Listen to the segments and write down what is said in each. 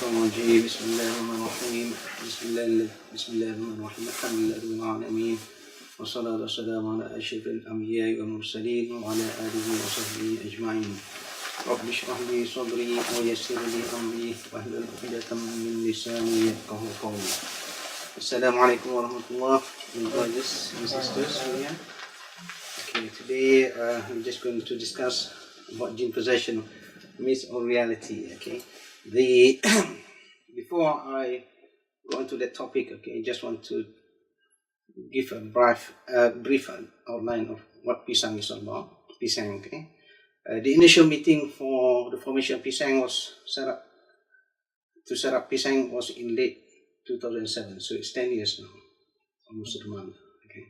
الشيطان الرجيم بسم الله الرحمن الرحيم بسم الله الرحمن الرحيم الحمد لله رب العالمين والصلاة والسلام على أشرف الأنبياء والمرسلين وعلى آله وصحبه أجمعين رب اشرح لي صدري ويسر لي أمري واحلل عقدة من لساني يفقهوا قولي. Assalamu alaikum warahmatullah, brothers and sisters here. Okay, today I'm just going to discuss about jinn possession, myth or reality. Okay, before I go into that topic, okay, I just want to give a brief outline of what Pisang is all about. Pisang, okay. The initial meeting for the formation of Pisang was set up Pisang was in late 2007, so it's 10 years now, almost a month. Okay,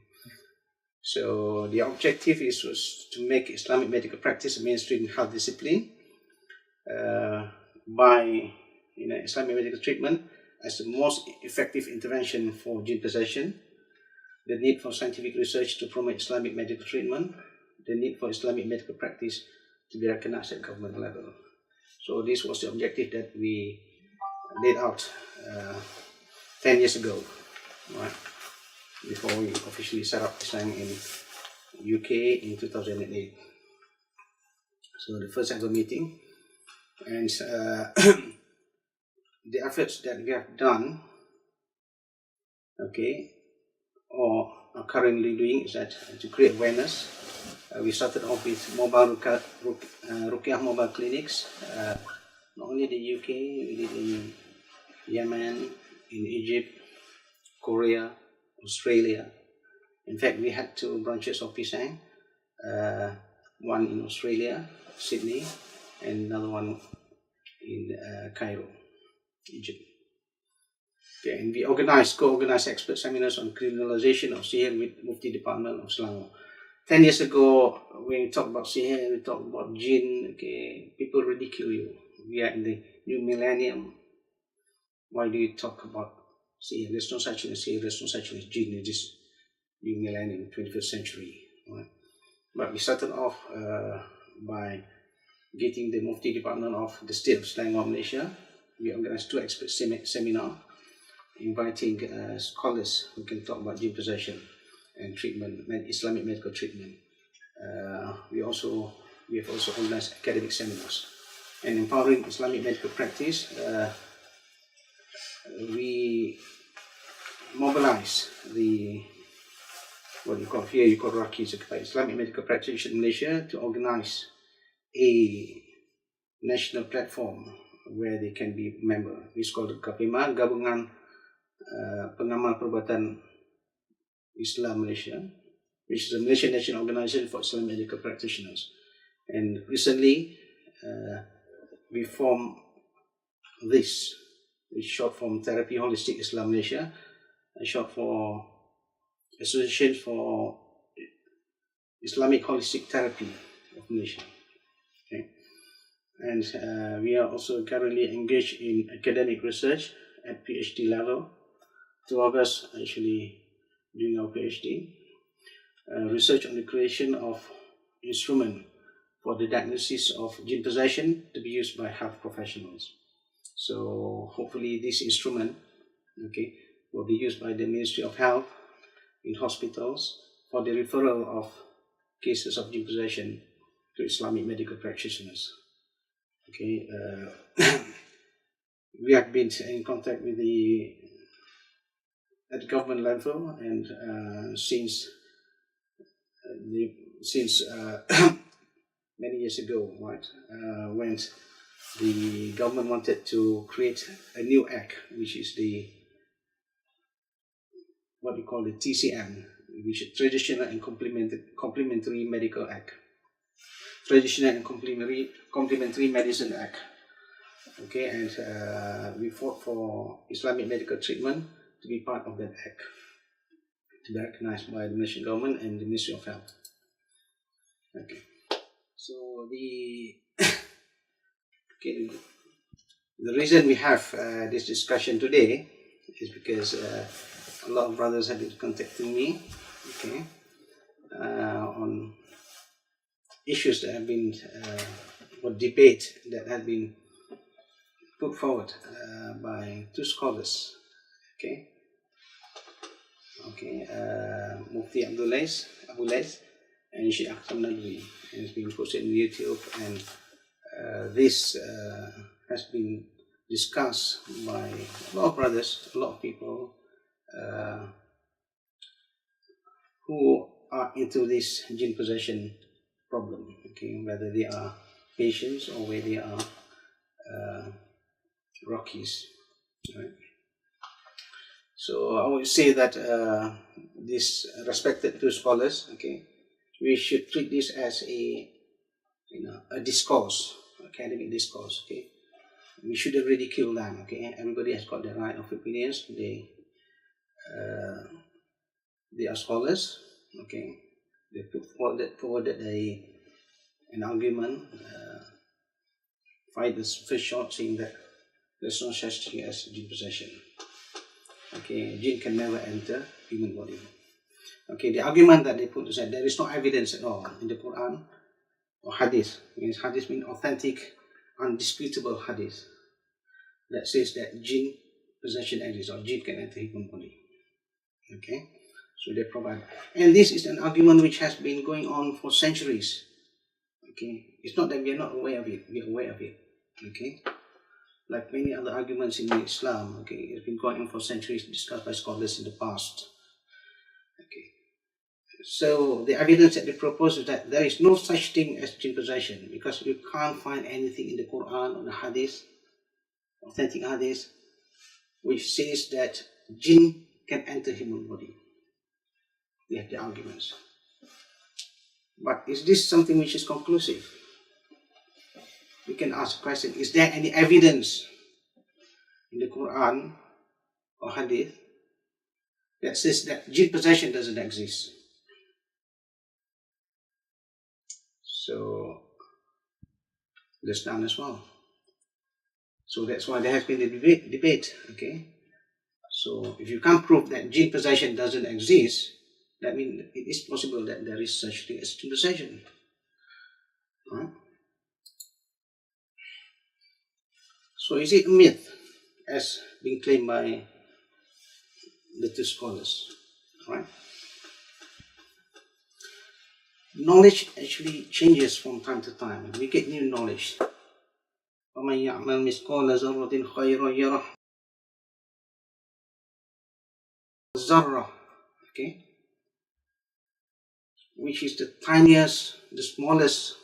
so the objective was to make Islamic medical practice a mainstream health discipline by Islamic medical treatment as the most effective intervention for jinn possession, the need for scientific research to promote Islamic medical treatment, the need for Islamic medical practice to be recognized at government level. So this was the objective that we laid out 10 years ago, right, before we officially set up Pisang in UK in 2008. So the first ever meeting, and the efforts that we have done, okay, or are currently doing is that to create awareness. We started off with mobile Ruqyah mobile clinics, not only the UK, we did in Yemen, in Egypt, Korea, Australia. In fact, we had 2 branches of Pisang, one in Australia, Sydney, and another one in Cairo, Egypt. Okay, and we co-organized expert seminars on criminalization of sihr with Mufti Department of Selangor. 10 years ago, when we talk about sihr, we talk about jinn, okay, people ridicule you. We are in the new millennium. Why do you talk about sihr? There's no such thing as sihr, there's no such thing as jinn in this new millennium, 21st century. Right? But we started off by getting the Mufti Department of the State of Selangor, Malaysia. We organized 2 expert seminars, inviting scholars who can talk about jinn possession and treatment, Islamic medical treatment. We have also organized academic seminars and empowering Islamic medical practice. We mobilize the Islamic medical practitioners in Malaysia to organize a national platform where they can be member. It's called GAPIMA, Gabungan Pengamal Perubatan Islam Malaysia, which is a Malaysian national organization for Islamic medical practitioners. And recently, we formed this, which is short form Therapy Holistic Islam Malaysia, short for Association for Islamic Holistic Therapy of Malaysia. Okay. And we are also currently engaged in academic research at PhD level. 2 of us actually doing our PhD. Research on the creation of instrument for the diagnosis of jinn possession to be used by health professionals. So hopefully this instrument, okay, will be used by the Ministry of Health in hospitals for the referral of cases of jinn possession to Islamic medical practitioners. Okay, we have been in contact with at government level, and since many years ago, right, when the government wanted to create a new act, which is what we call the TCM, which is Traditional and Complementary Medical Act. Traditional and Complementary Medicine Act. Okay, and we fought for Islamic medical treatment to be part of that act, to be recognized by the national government and the Ministry of Health. Okay, so the reason we have this discussion today is because a lot of brothers have been contacting me, okay, on issues that have been, or debate that have been put forward by two scholars. Okay, Mufti Abu Layth and Shaykh Akram Nadwi, and it's been posted on YouTube, and this has been discussed by a lot of brothers, a lot of people who are into this jinn possession problem. Okay, whether they are patients or whether they are Rockies. Right? So I would say that these respected two scholars, okay, we should treat this as a discourse, academic discourse. Okay, we shouldn't ridicule them. Okay, everybody has got the right of opinions. They are scholars. Okay, they put forward an argument. Fight this first shot, saying that there's no such thing as jinn possession. Okay, jinn can never enter human body. Okay, the argument that they put is that there is no evidence at all in the Quran or hadith. Hadith means authentic, undisputable hadith that says that jinn possession exists or jinn can enter human body. Okay, so they provide, and this is an argument which has been going on for centuries. Okay, it's not that we are not aware of it; we are aware of it. Okay, like many other arguments in Islam. Okay, it's been going on for centuries, discussed by scholars in the past. Okay, so the evidence that they propose is that there is no such thing as jinn possession, because you can't find anything in the Quran or the Hadith, authentic Hadith, which says that jinn can enter human body. They have the arguments. But is this something which is conclusive? We can ask the question, is there any evidence in the Quran or Hadith that says that jinn possession doesn't exist? So that's none as well. So that's why there has been a debate. Okay, so if you can't prove that jinn possession doesn't exist, that means it is possible that there is such thing as jinn possession. Right? So is it a myth, as being claimed by the two scholars? Right? Knowledge actually changes from time to time. We get new knowledge. وَمَنْ يَعْمَلْ مِثْقَالَ ذَرَّةٍ خَيْرًا يَرَهُ. Zarra, okay, which is the tiniest, the smallest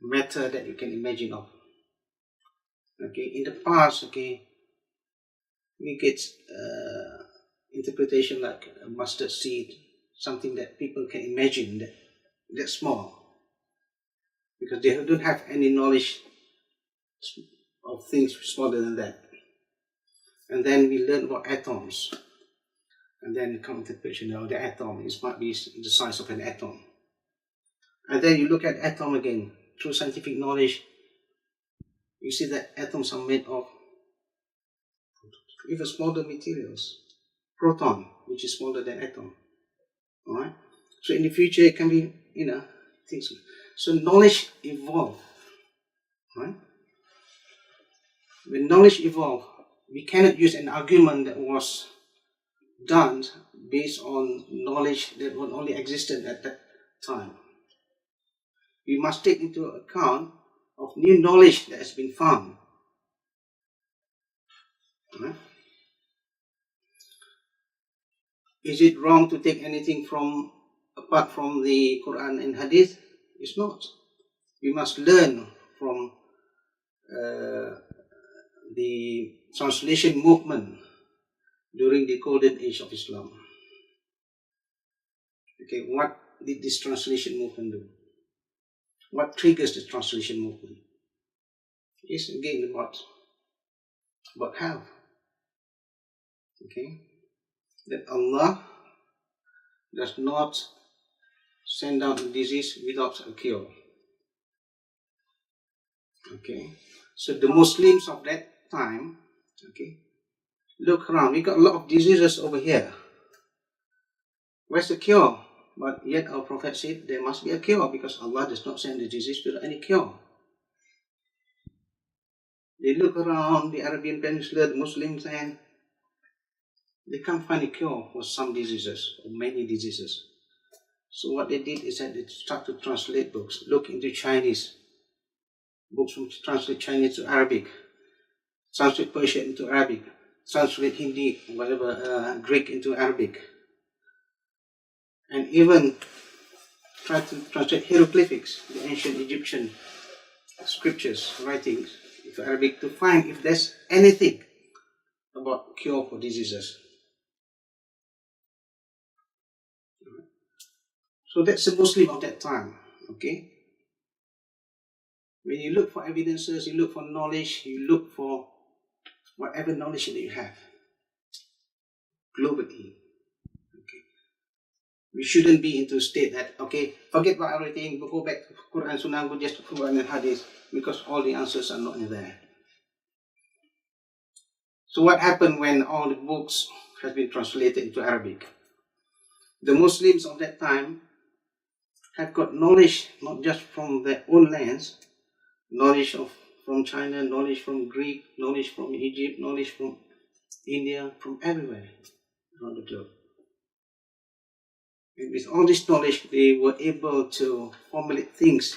matter that you can imagine of. Okay, in the past, okay, we get interpretation like a mustard seed, something that people can imagine that small, because they don't have any knowledge of things smaller than that. And then we learn about atoms, and then come to the picture now, the atom might be the size of an atom. And then you look at atom again, through scientific knowledge, you see that atoms are made of even smaller materials. Proton, which is smaller than atom. Alright? So in the future it can be, things. So knowledge evolves. Right? When knowledge evolves, we cannot use an argument that was done based on knowledge that only existed at that time. We must take into account of new knowledge that has been found. Right? Is it wrong to take anything apart from the Quran and Hadith? It's not. We must learn from the translation movement during the golden age of Islam. Okay, what did this translation movement do? What triggers the translation movement? It's again about health. Okay, that Allah does not send down a disease without a cure. Okay, so the Muslims of that time, okay, look around, we got a lot of diseases over here. Where's the cure? But yet our Prophet said there must be a cure, because Allah does not send the disease without any cure. They look around the Arabian Peninsula, the Muslims, and they can't find a cure for some diseases, or many diseases. So what they did is that they started to translate books, look into Chinese, books from translate Chinese to Arabic, translate Persian into Arabic, translate Hindi, whatever, Greek into Arabic, and even try to translate hieroglyphics, the ancient Egyptian scriptures, writings, into Arabic, to find if there's anything about cure for diseases. So that's the Muslim of that time, okay? When you look for evidences, you look for knowledge, you look for whatever knowledge that you have, globally, okay? We shouldn't be into a state that, okay, forget about everything, we'll go back to Quran, Sunnah, go just to Quran and Hadith, because all the answers are not in there. So what happened when all the books has been translated into Arabic? The Muslims of that time have got knowledge not just from their own lands, knowledge from China, knowledge from Greek, knowledge from Egypt, knowledge from India, from everywhere around the globe. And with all this knowledge, they were able to formulate things,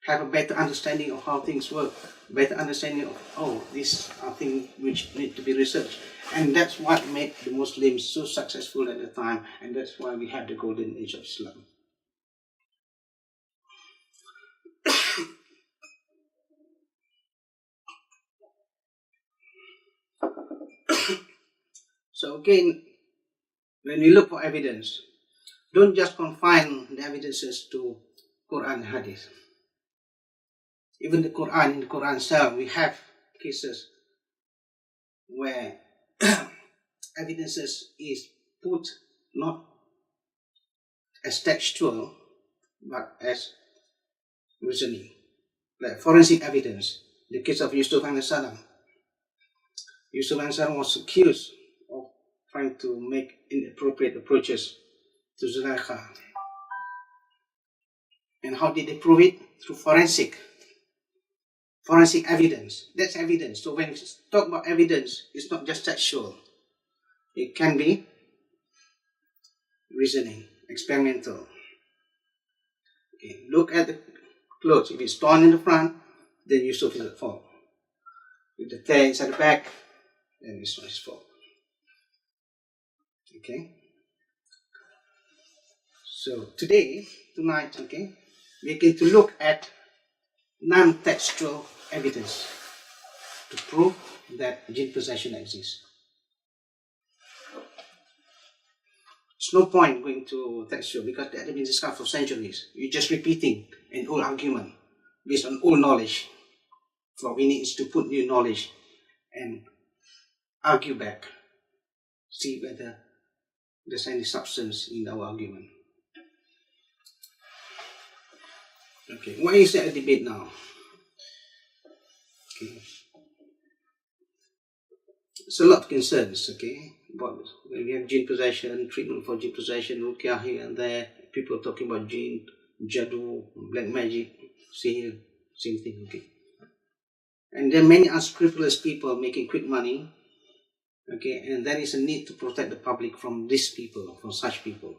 have a better understanding of how things work, better understanding of, oh, these are things which need to be researched. And that's what made the Muslims so successful at the time, and that's why we have the golden age of Islam. So again, when we look for evidence, don't just confine the evidences to Quran and Hadith. Even the Quran, in the Quran itself, we have cases where evidences is put not as textual, but as reasoning. Like forensic evidence, the case of Yusuf a.s. Yusuf a.s. was accused of trying to make inappropriate approaches to Zulaikha. And how did they prove it? Through forensic evidence. That's evidence. So when we talk about evidence, it's not just textual. It can be reasoning, experimental. Okay, look at the clothes. If it's torn in the front, then Yusuf is at fault. If the tear is at the back, then it's not his fault. Okay? So tonight, okay, we're going to look at non-textual evidence to prove that jinn possession exists. There's no point going to textual because that has been discussed for centuries. You're just repeating an old argument based on old knowledge. What we need is to put new knowledge and argue back, see whether there's any substance in our argument. Okay, why is there a debate now? Okay. There's a lot of concerns, okay, about this. When we have jinn possession, treatment for jinn possession, ruqyah here and there, people talking about jinn, jadoo, black magic, sihir, same thing, okay. And there are many unscrupulous people making quick money, okay, and there is a need to protect the public from these people, from such people,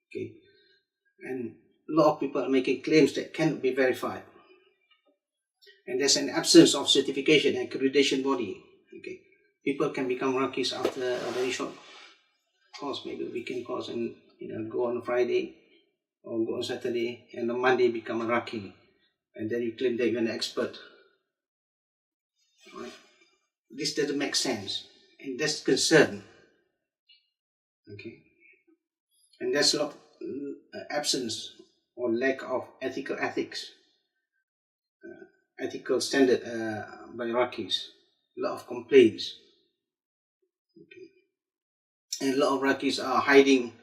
okay. And a lot of people are making claims that cannot be verified. And there's an absence of certification and accreditation body, okay. People can become rakis after a very short course, maybe a weekend course, and go on a Friday or go on Saturday, and on Monday become a raki, and then you claim that you're an expert. Right? This doesn't make sense, and that's concern. Okay, and there's a lot of absence or lack of ethical standard by rakis. A lot of complaints. Okay. And a lot of rakis are hiding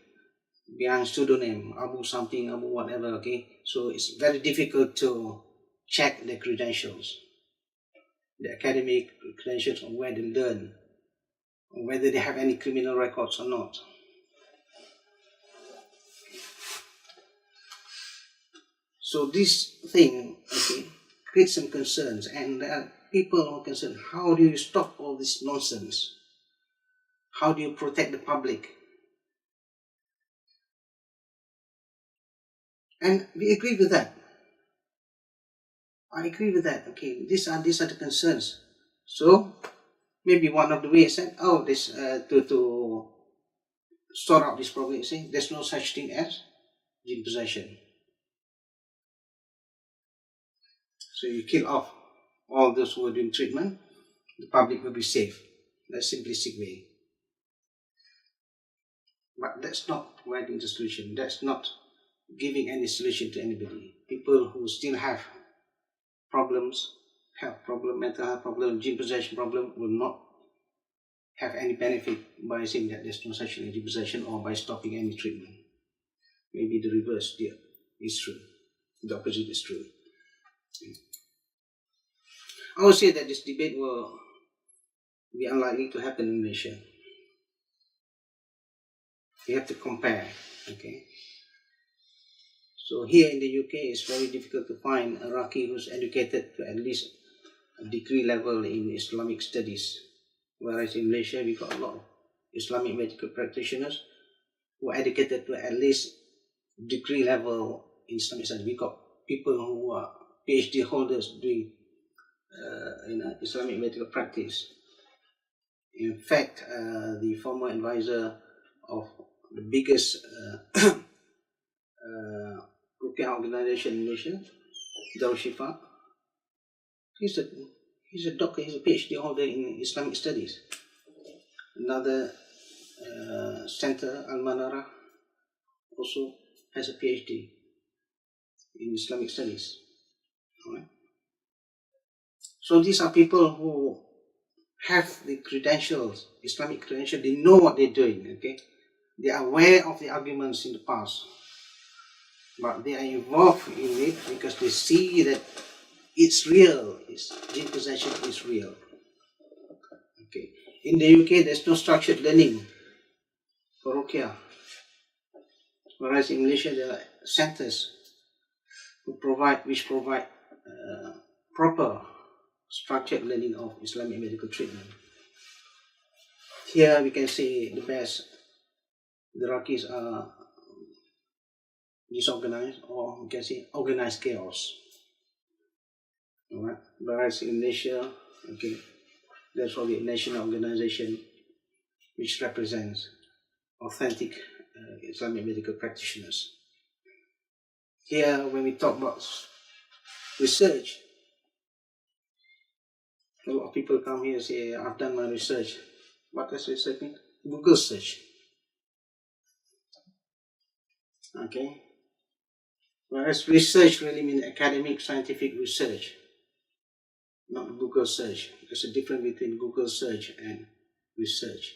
behind pseudonym, Abu something, Abu whatever, okay? So it's very difficult to check their credentials, the academic credentials of where they learn, or whether they have any criminal records or not. So this thing, okay, creates some concerns, and there are people who are concerned, how do you stop all this nonsense? How do you protect the public? And we agree with that. I agree with that. Okay, these are the concerns. So maybe one of the ways that to sort out this problem, say there's no such thing as jinn possession. So you kill off all those who are doing treatment, the public will be safe. That's simplistic way. But that's not providing the solution. That's not giving any solution to anybody. People who still have problems, health problem, mental health problem, jinn possession problem, will not have any benefit by saying that there's no such thing as jinn possession or by stopping any treatment. Maybe the reverse is true. The opposite is true. I would say that this debate will be unlikely to happen in Malaysia. You have to compare, okay? So here in the UK, it's very difficult to find a Raqi who's educated to at least a degree level in Islamic studies. Whereas in Malaysia, we got a lot of Islamic medical practitioners who are educated to at least degree level in Islamic studies. We got people who are PhD holders doing Islamic medical practice. In fact, the former advisor of the biggest Ruqyah organization in Malaysia, Darul Shifa, he's a doctor, he's a PhD holder in Islamic studies. Another center, Al-Manara, also has a PhD in Islamic studies. Alright. So these are people who have the credentials, Islamic credentials, they know what they're doing, okay? They are aware of the arguments in the past, but they are involved in it because they see that it's real, jinn possession is real. Okay. In the UK, there's no structured learning for Ruqyah, whereas in Malaysia there are centers which provide proper structured learning of Islamic medical treatment. Here we can say the best, the Raqis are disorganized, or we can say organized chaos. Alright. Whereas in Malaysia, okay, there's probably a national organization which represents authentic Islamic medical practitioners. Here, when we talk about research, a lot of people come here and say, I've done my research. What does research mean? Google search. Okay. Whereas research really means academic scientific research, not Google search. There's a difference between Google search and research.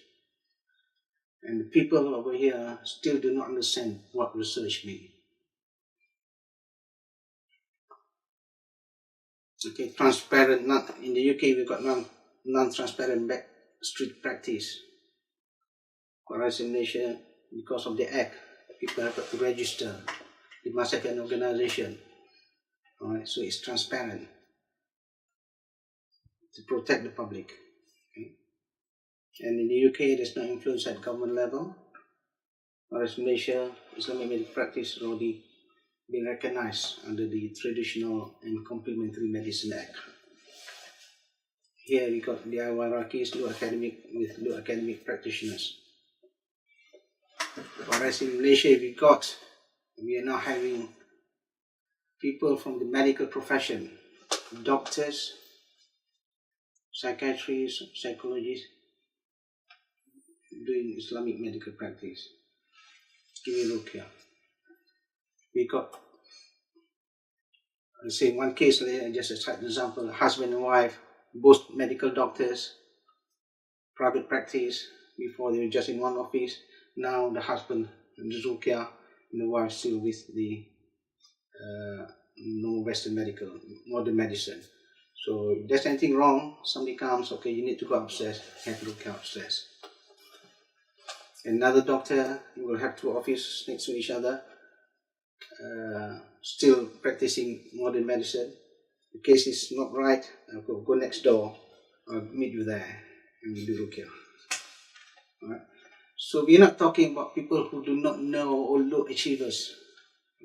And the people over here still do not understand what research means. Okay, transparent, not in the UK we've got non-transparent street practice. Whereas in Malaysia, because of the Act, people have to register. They must have an organization. Alright, so it's transparent to protect the public. Okay. And in the UK, there's no influence at government level. Whereas in Malaysia, Islamic medical practice has already been recognized under the Traditional and Complementary Medicine Act. Here we got the Raqis, low academic practitioners. Whereas in Malaysia, we are now having people from the medical profession, doctors, psychiatrists, psychologists, doing Islamic medical practice, doing Ruqyah. We got, let's say one case, just a side example, husband and wife, both medical doctors, private practice. Before they were just in one office. Now the husband does Ruqyah and the wife still with the normal Western modern medicine. So if there's anything wrong, somebody comes, okay, you need to go upstairs, have Ruqyah upstairs. Another doctor, you will have two offices next to each other, still practicing modern medicine. the case is not right, I'll go next door, I'll meet you there, and we do ruqyah. Alright? So we're not talking about people who do not know or low achievers.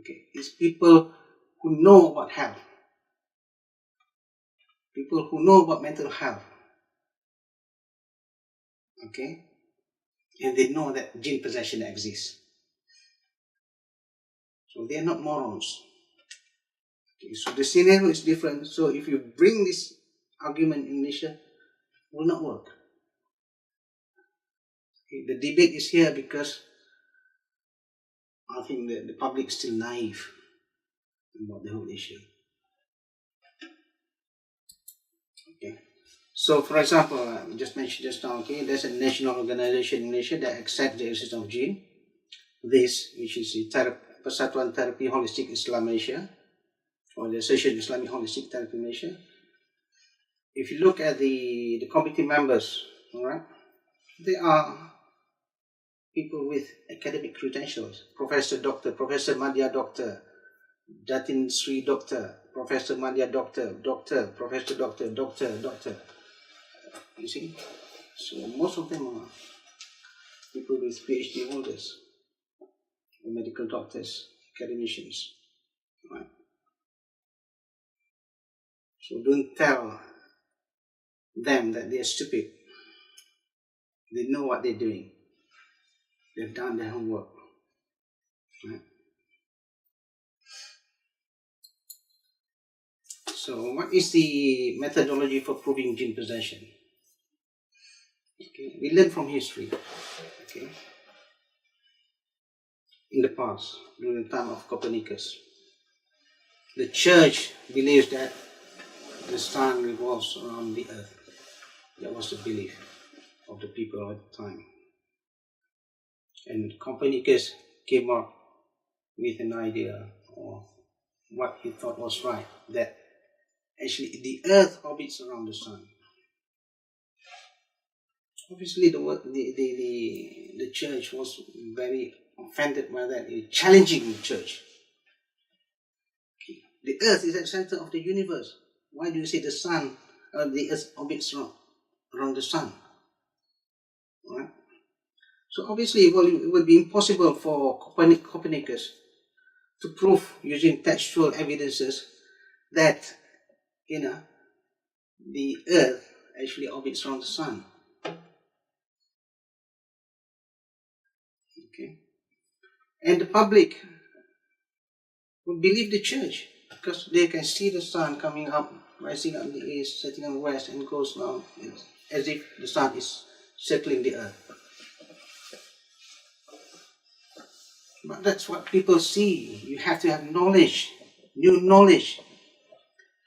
Okay, it's people who know about health, people who know about mental health. Okay, and they know that jinn possession exists. So they are not morons. Okay, so the scenario is different. So if you bring this argument in Malaysia, it will not work. Okay, the debate is here because I think the public is still naive about the whole issue. Okay. So, for example, I just mentioned just now, okay, there's a national organization in Malaysia that accepts the existence of jinn. This, which is the Persatuan Terapi Holistic Islam Malaysia, or the Association Islamic Holistic Therapy Malaysia. If you look at the committee members, all right, they are people with academic credentials. Professor Doctor, Professor Madya Doctor, Datin Sri Doctor, Professor Madya Doctor, Doctor, Professor Doctor, Doctor. You see? So most of them are people with PhD holders, or medical doctors, academicians. Right? So don't tell them that they are stupid. They know what they're doing. They've done their homework. Right? So what is the methodology for proving jinn possession? Okay, we learn from history. Okay, in the past, during the time of Copernicus, the church believes that the sun revolves around the earth. That was the belief of the people at the time. And Copernicus came up with an idea, or what he thought was right, that actually the earth orbits around the sun. Obviously the church was very offended by that, challenging the church. Okay. The earth is at the center of the universe. Why do you say the sun, the earth orbits around the sun? Right? So obviously it would be impossible for Copernicus to prove using textual evidences that, the earth actually orbits around the sun. Okay. And the public would believe the church because they can see the sun coming up, rising up in the east, setting on the west, and goes now as if the sun is circling the earth. But that's what people see. You have to have knowledge, new knowledge.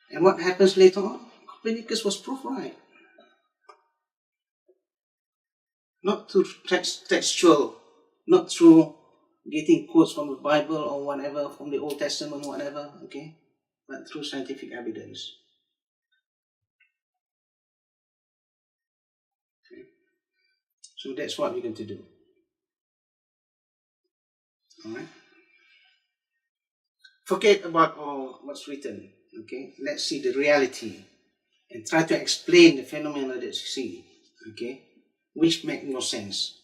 And what happens later on? Copernicus was proved right. Not through textual, not through getting quotes from the Bible or whatever, from the Old Testament, whatever, okay? But through scientific evidence. Okay. So that's what we're going to do. Alright? Forget about all what's written, okay? Let's see the reality and try to explain the phenomena that you see, okay? Which make no sense.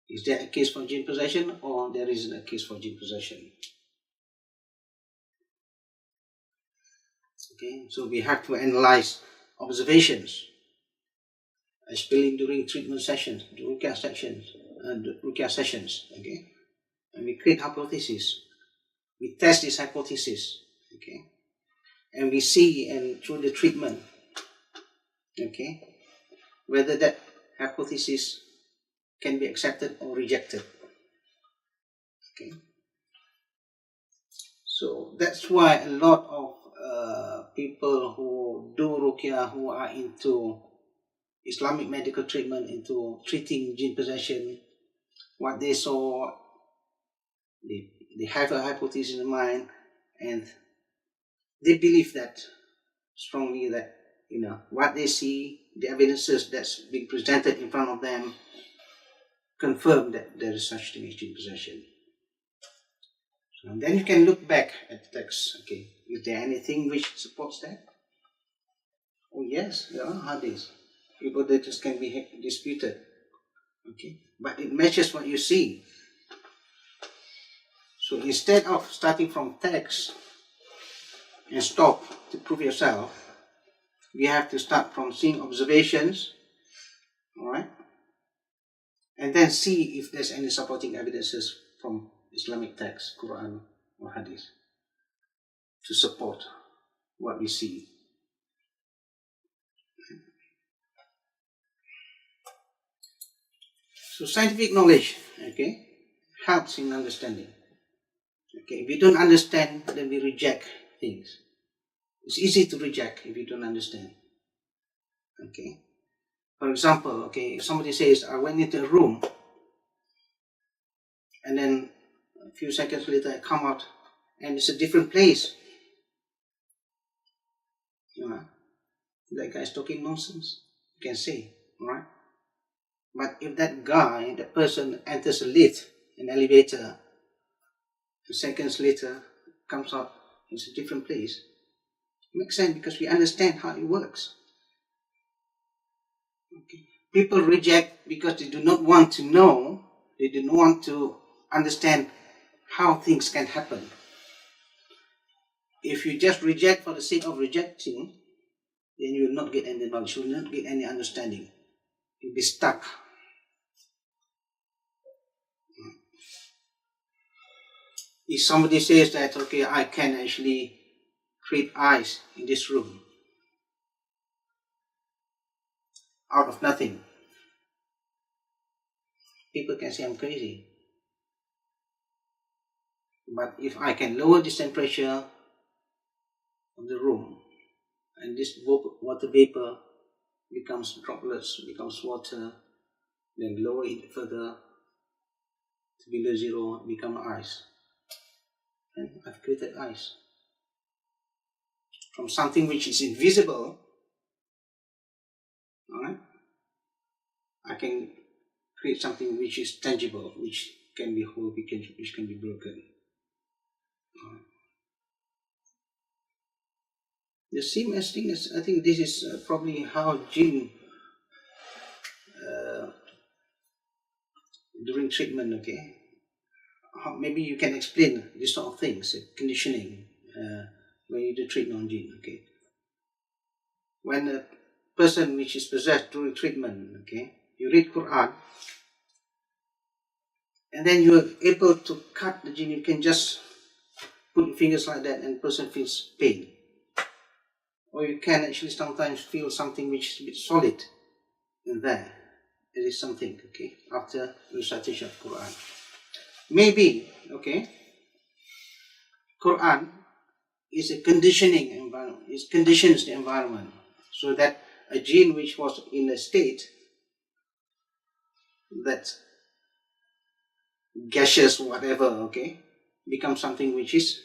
Is there a case for jinn possession or there isn't a case for jinn possession? Okay, so we have to analyze observations, especially during treatment sessions, during care sessions, okay? And we create hypotheses. We test this hypothesis, okay? And we see, and through the treatment, okay, whether that hypothesis can be accepted or rejected. Okay. So that's why a lot of people who do ruqyah, who are into Islamic medical treatment, into treating jinn possession, what they saw, they have a hypothesis in mind, and they believe that strongly that what they see, the evidences that's being presented in front of them, confirm that there is such thing as jinn possession. And then you can look back at the text. Okay, is there anything which supports that? Oh yes, there are hadiths. People that just can be disputed. Okay, but it matches what you see. So instead of starting from text and stop to prove yourself, we have to start from seeing observations, alright, and then see if there's any supporting evidences from Islamic text, Quran or Hadith, to support what we see. So scientific knowledge, okay, helps in understanding. Okay, if we don't understand, then we reject things. It's easy to reject if you don't understand. Okay. For example, okay, if somebody says, I went into a room and then a few seconds later I come out and it's a different place. You know, that guy's talking nonsense. You can say, alright? But if that guy, that person enters a lift, an elevator, and seconds later comes out, it's a different place. It makes sense because we understand how it works. Okay. People reject because they do not want to know, they do not want to understand how things can happen. If you just reject for the sake of rejecting, then you will not get any knowledge, you will not get any understanding. You'll be stuck. If somebody says that, okay, I can actually create eyes in this room out of nothing, people can say I'm crazy. But if I can lower this temperature of the room and this water vapor becomes droplets, becomes water, then lower it further to below zero, become ice. And I've created ice. From something which is invisible, alright, I can create something which is tangible, which can be whole, which can be broken. The same as thing is, I think this is probably how Jinn during treatment, okay? Maybe you can explain this sort of things, conditioning, when you do treatment on Jinn, okay? When a person which is possessed during treatment, okay, you read Quran, and then you are able to cut the Jinn, you can just put your fingers like that and the person feels pain. Or you can actually sometimes feel something which is a bit solid in there. There is something, okay, after recitation of Quran. Maybe, okay, Quran is a conditioning environment, it conditions the environment so that a Jinn which was in a state that gaseous whatever, okay, becomes something which is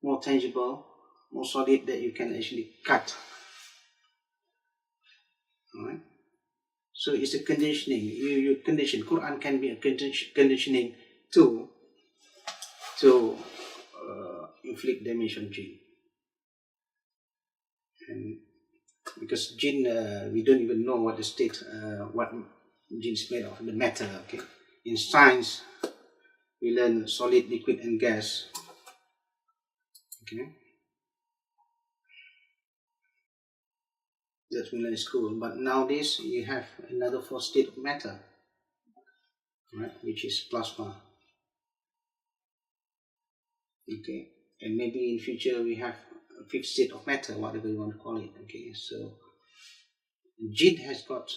more tangible, more solid, that you can actually cut. Alright? So it's a conditioning. You condition. Quran can be a conditioning tool to inflict damage on Jinn. And because Jinn, we don't even know what the state, what Jinn is made of, the matter. Okay. In science, we learn solid, liquid, and gas. Okay. That's we learn in school. But nowadays, you have another fourth state of matter, right? Which is plasma. Okay. And maybe in future we have a fifth state of matter, whatever you want to call it. Okay. So Jinn has got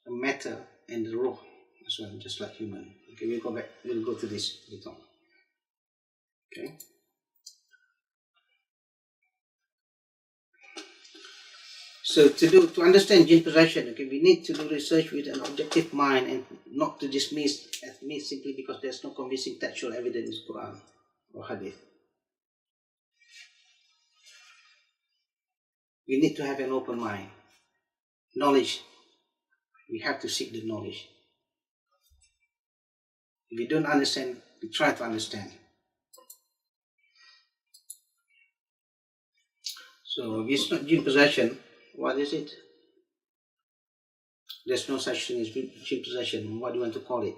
a matter and the ruh as well, just like human. Okay, we'll go back. We'll go to this later on. Okay. So to understand Jinn possession, okay, we need to do research with an objective mind and not to dismiss as myth simply because there's no convincing textual evidence in Quran or Hadith. We need to have an open mind. Knowledge, we have to seek the knowledge. If we don't understand, we try to understand. So if it's not jinn possession, what is it? There's no such thing as jinn possession. What do you want to call it?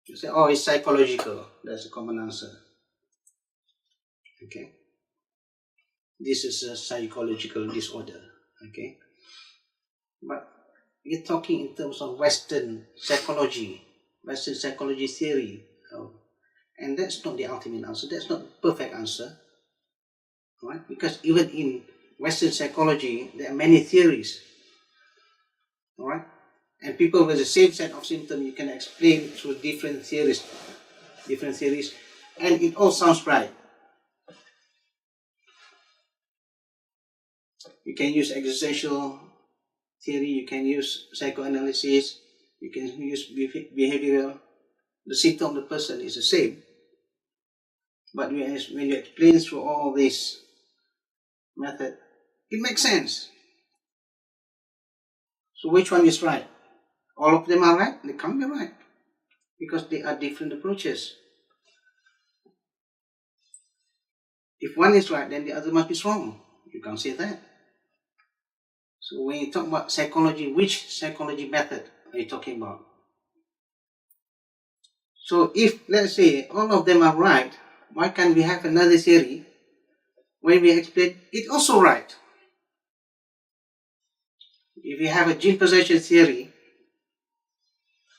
You say, oh, it's psychological. That's a common answer. Okay. This is a psychological disorder. Okay. But we're talking in terms of Western psychology theory. And that's not the ultimate answer. That's not the perfect answer. Right? Because even in Western psychology, there are many theories. All right? And people with the same set of symptoms, you can explain through different theories, and it all sounds right. You can use existential theory, you can use psychoanalysis, you can use behavioral. The symptom of the person is the same. But when you explain through all this method, it makes sense. So which one is right? All of them are right? They can't be right. Because they are different approaches. If one is right, then the other must be wrong. You can't say that. So when you talk about psychology, which psychology method are you talking about? So if, let's say, all of them are right, why can't we have another theory when we explain it also right? If you have a jinn possession theory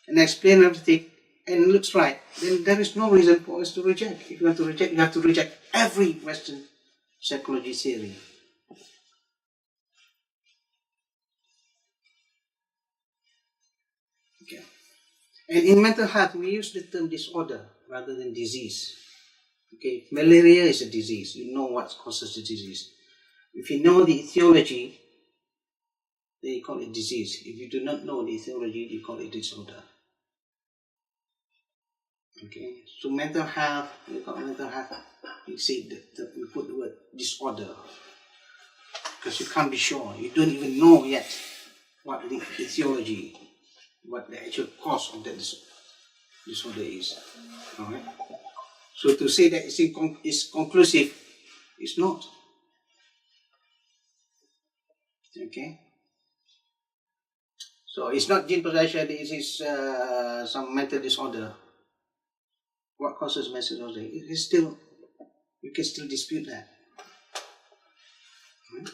and explain everything and it looks right, then there is no reason for us to reject. If you want to reject, you have to reject every Western psychology theory. Okay. And in mental health, we use the term disorder rather than disease. Okay, malaria is a disease. You know what causes the disease. If you know the etiology, then you call it disease. If you do not know the etiology, you call it disorder. Okay, so mental health, we call mental health, we say we put the word disorder because you can't be sure. You don't even know yet what the etiology, what the actual cause of that disorder is. All right. So to say that it's conclusive, it's not. Okay. So it's not jinn possession. It is some mental disorder. What causes mental disorder? It is still, you can still dispute that. Right?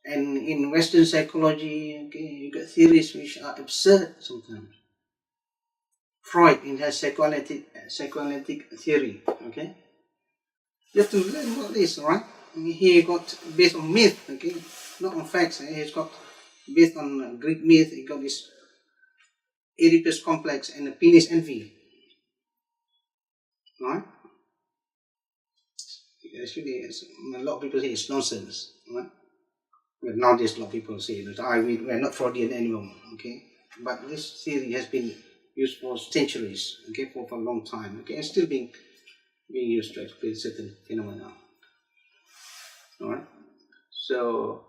And in Western psychology, okay, you got theories which are absurd sometimes. Freud in his psychoanalytic theory, okay? You have to learn about this, right? He got based on myth, okay, not on facts. He's got based on Greek myth. He got this Oedipus complex and a penis envy, right? Actually, a lot of people say it's nonsense, right? Well, nowadays, a lot of people say that we're not Freudian anymore, okay? But this theory has been used for centuries, okay, for a long time, okay, and still being used to explain certain phenomena. All right. So,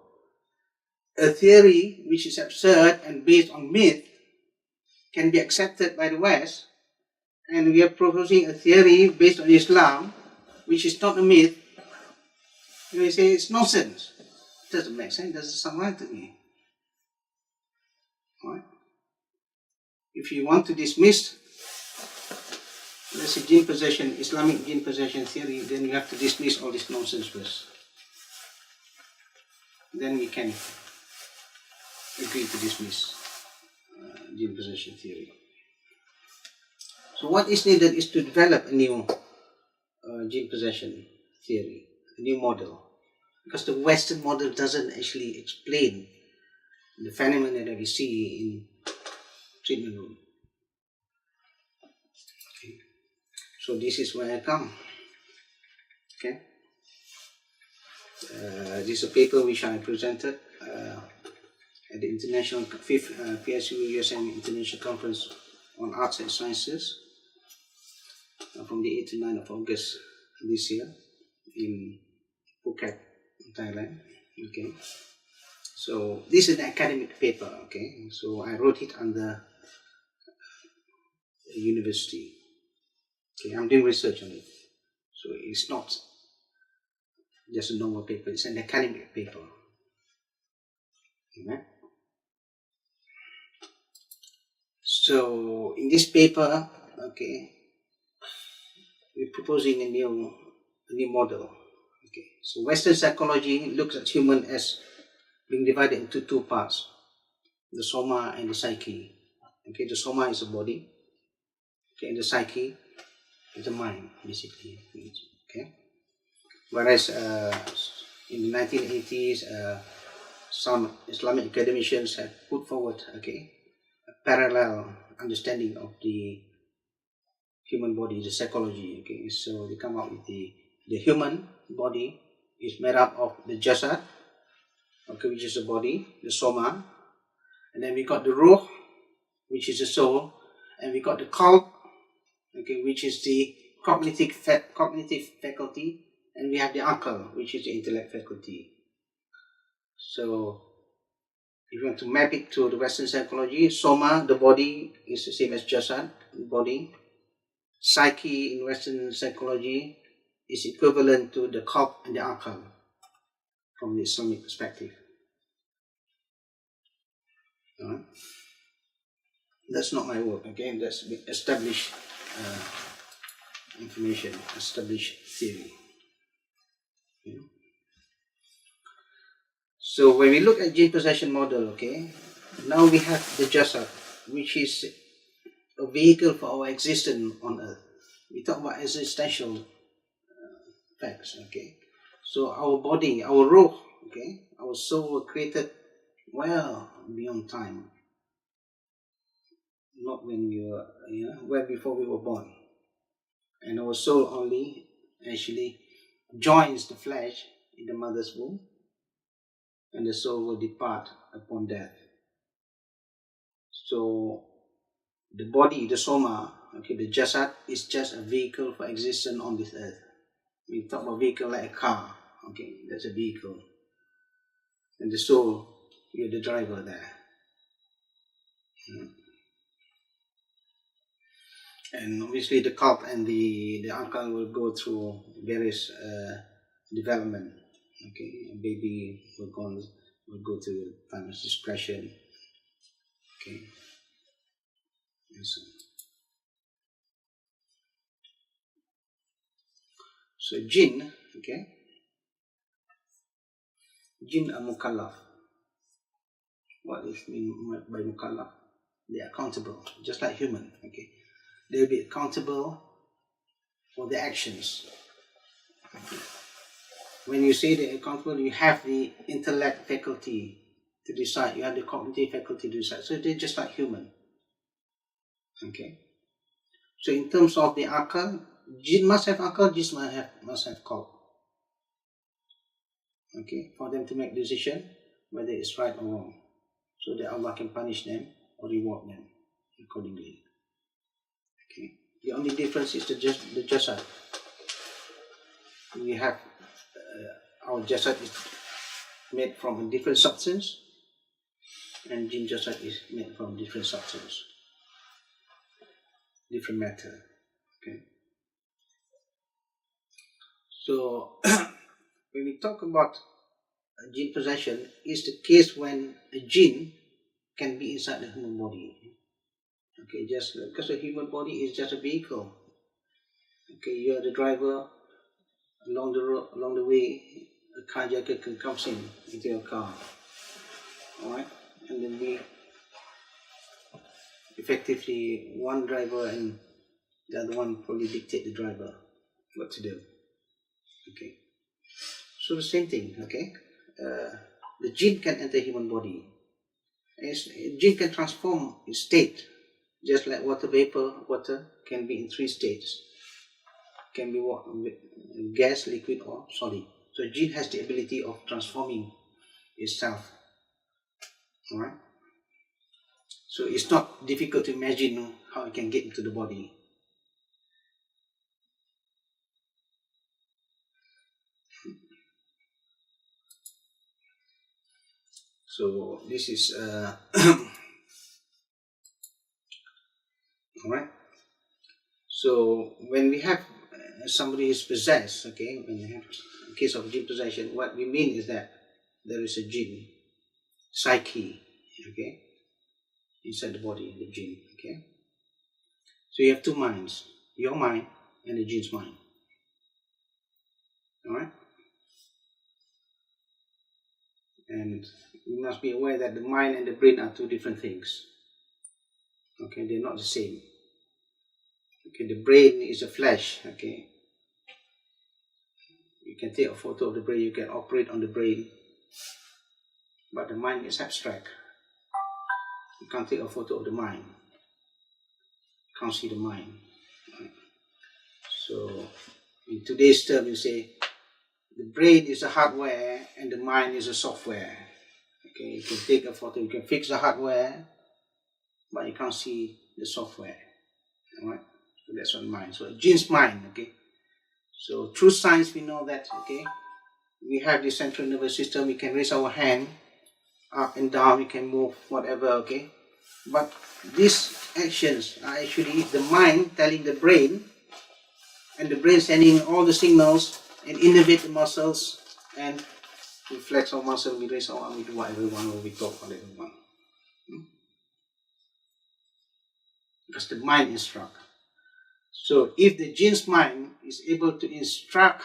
a theory which is absurd and based on myth can be accepted by the West, and we are proposing a theory based on Islam, which is not a myth. We say it's nonsense. It doesn't make sense. It doesn't sound right to me. All right. If you want to dismiss, let's say, jinn possession, Islamic jinn possession theory, then you have to dismiss all this nonsense first. Then we can agree to dismiss jinn possession theory. So what is needed is to develop a new jinn possession theory, a new model. Because the Western model doesn't actually explain the phenomena that we see in treatment room. Okay. So this is where I come. Okay. This is a paper which I presented at the International 5th PSU USM International Conference on Arts and Sciences from the 8th to 9th of August this year in Phuket, Thailand. Okay. So this is an academic paper. Okay. So I wrote it under a university. Okay. I'm doing research on it. So it's not just a normal paper. It's an academic paper. Okay. So in this paper, okay, we're proposing a new model. Okay. So Western psychology looks at human as being divided into two parts: the soma and the psyche. Okay, the soma is the body. Okay, and the psyche is the mind, basically. Okay. Whereas in the 1980s, some Islamic academicians have put forward, okay, a parallel understanding of the human body, the psychology. Okay, so they come up with the human body is made up of the jasad, okay, which is the body, the soma, and then we got the ruh, which is the soul, and we got the qalb, okay, which is the cognitive faculty, and we have the akal, which is the intellect faculty. So if you want to map it to the Western psychology, soma, the body, is the same as jasad, body. Psyche in Western psychology is equivalent to the qalb and the akal from the Islamic perspective. That's not my work, okay? That's established information, established theory. Okay. So when we look at Jinn possession model, okay, now we have the jasad, which is a vehicle for our existence on earth. We talk about existential facts, okay. So our body, our ruh, okay, our soul were created well beyond time. Not when we were, well before we were born. And our soul only actually joins the flesh in the mother's womb, and the soul will depart upon death. So the body, the soma, okay, the jasad is just a vehicle for existence on this earth. We talk about vehicle like a car, okay, that's a vehicle. And the soul, you're the driver there. And obviously the qalb and the akal will go through various development. Okay, a baby will go through time of discretion. Okay. So jinn, okay, jinn are mukallaf. What is mean by mukallaf? They are accountable, just like human. Okay, they will be accountable for their actions. Okay. When you say they're accountable, you have the intellect faculty to decide. You have the cognitive faculty to decide. So they're just like human. Okay. So in terms of the akal, jinn must have akal, jinn must have qalb. Okay, for them to make decision whether it's right or wrong, so that Allah can punish them or reward them accordingly. Okay. The only difference is the jasad. We have our jasad is made from a different substance, and jinn jasad is made from different substance, different matter. Okay. So when we talk about jinn possession, is the case when a jinn can be inside the human body. Okay, just because the human body is just a vehicle. Okay, you are the driver. Along the way, a carjacker can come into your car. Alright? And then we effectively, one driver and the other one probably dictate the driver what to do. Okay. So the same thing, okay? The jinn can enter human body. Jinn can transform its state, just like water vapor. Water can be in three states. Can be gas, liquid, or solid. So jinn has the ability of transforming itself. Alright? So it's not difficult to imagine how it can get into the body. So this is alright. So when we have somebody is possessed, okay, case of jinn possession, what we mean is that there is a jinn, psyche, okay, inside the body, the jinn, okay. So you have two minds, your mind and the jinn's mind. Alright? And you must be aware that the mind and the brain are two different things. Okay, they're not the same. Okay, the brain is a flesh, okay. You can take a photo of the brain, you can operate on the brain, but the mind is abstract. You can't take a photo of the mind. You can't see the mind. Right? So, in today's term, you say, the brain is the hardware and the mind is the software. Okay, you can take a photo, you can fix the hardware, but you can't see the software. Alright? So that's what mind. So jinn's mind, okay. So through science we know that, okay, we have the central nervous system, we can raise our hand up and down, we can move whatever, okay. But these actions are actually the mind telling the brain, and the brain sending all the signals and innervate the muscles, and we flex our muscle, we raise our arm, we do whatever we want, or we talk whatever we want. Because the mind instructs. So if the jinn's mind is able to instruct,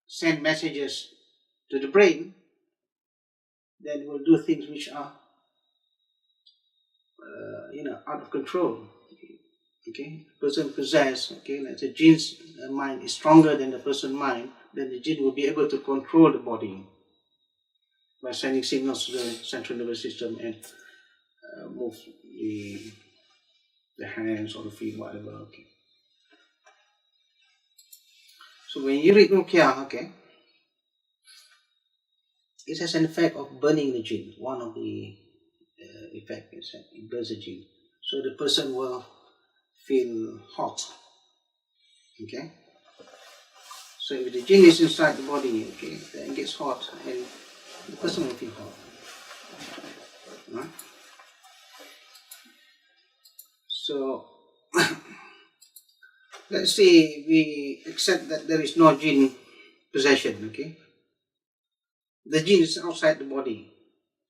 send messages to the brain, then it will do things which are out of control. Okay, person possessed, okay, like the jinn's mind is stronger than the person's mind, then the jinn will be able to control the body by sending signals to the central nervous system and move the hands or the feet, whatever, okay. So when you read Ruqyah, okay, it has an effect of burning the jinn. One of the effects is that it burns the jinn. So the person will feel hot. Okay? So if the jinn is inside the body, okay, then it gets hot and the person will feel hot. Right? So let's say we accept that there is no jinn possession, okay? The jinn is outside the body.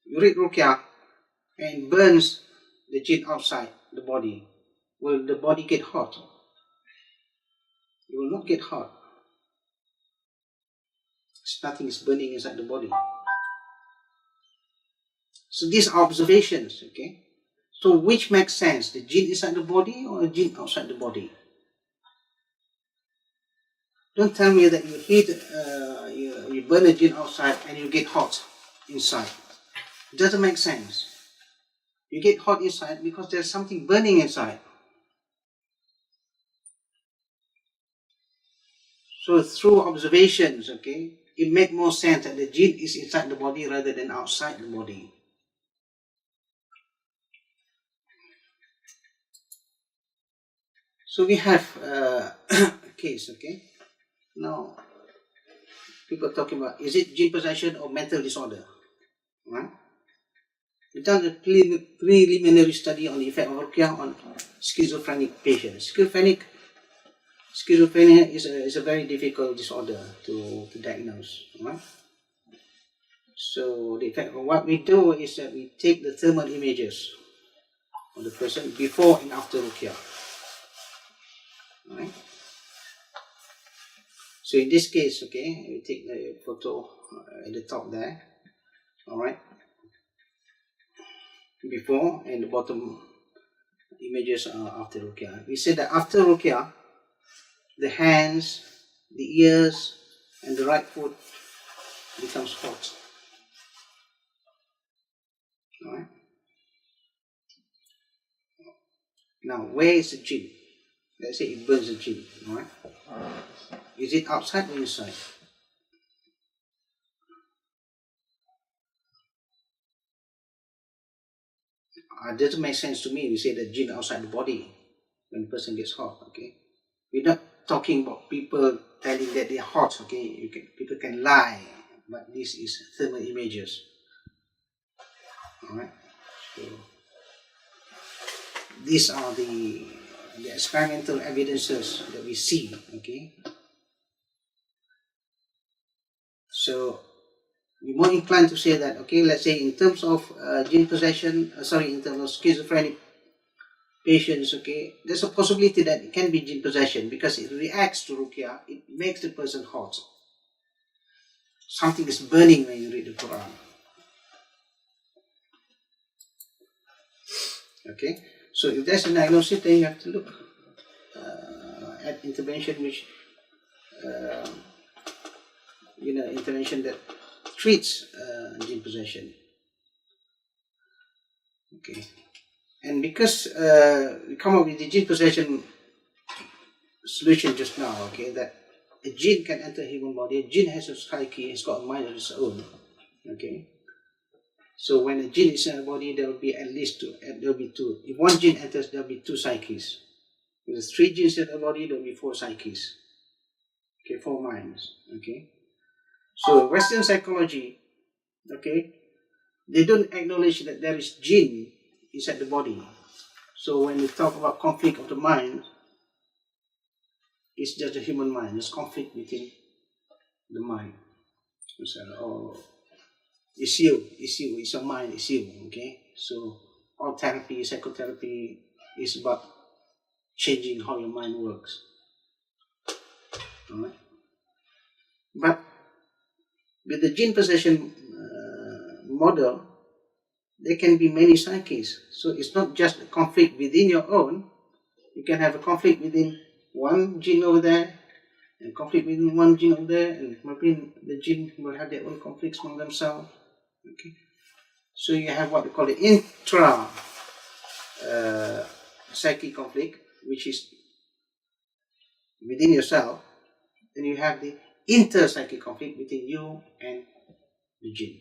You read Ruqyah and burns the jinn outside the body. Will the body get hot? It will not get hot. Nothing is burning inside the body. So these are observations, okay? So which makes sense? The jinn inside the body or the jinn outside the body? Don't tell me that you heat, you burn a jinn outside and you get hot inside. It doesn't make sense. You get hot inside because there's something burning inside. So through observations, okay, it makes more sense that the jinn is inside the body rather than outside the body. So we have a case, okay. Now, people are talking about, is it jinn possession or mental disorder? Right? We've done a preliminary study on the effect of Ruqyah on schizophrenic patients. Schizophrenia is a very difficult disorder to diagnose. Right? So the effect of what we do is that we take the thermal images of the person before and after Ruqyah. Right? So in this case, okay, we take the photo at the top there. Alright. Before and the bottom images are after Ruqyah. We said that after Ruqyah, the hands, the ears, and the right foot becomes hot. Alright. Now, where is the jinn? Let's say it burns the jinn. Alright. Is it outside or inside? It doesn't make sense to me. We say the jinn outside the body when the person gets hot. Okay, we're not talking about people telling that they're hot. Okay, people can lie, but this is thermal images. All right. So these are the experimental evidences that we see. Okay. So we're more inclined to say that, okay, let's say in terms of jinn possession, in terms of schizophrenic patients, okay, there's a possibility that it can be jinn possession because it reacts to ruqyah, it makes the person hot. Something is burning when you read the Quran. Okay, so if there's a diagnosis, then you have to look at intervention which, intervention that treats jinn possession. Okay, and because we come up with the jinn possession solution just now, okay, that a jinn can enter a human body. A jinn has a psyche, it's got a mind of its own. Okay, so when a jinn is in a body, there will be at least two. There will be two. If one jinn enters, there will be two psyches. If there's 3 jinns in a body, there will be 4 psyches. Okay, 4 minds. Okay, so Western psychology, okay, they don't acknowledge that there is jinn inside the body. So when we talk about conflict of the mind, it's just a human mind. There's conflict within the mind. Oh, it's you, it's your mind, it's you. Okay, so all therapy, psychotherapy is about changing how your mind works. Alright, but with the jinn possession model, there can be many psyches. So it's not just a conflict within your own. You can have a conflict within one jinn over there, and conflict within one jinn over there, and maybe the jinn will have their own conflicts among themselves. Okay, so you have what we call the intra psychic conflict, which is within yourself. Then you have the inter-psychic conflict between you and the jinn.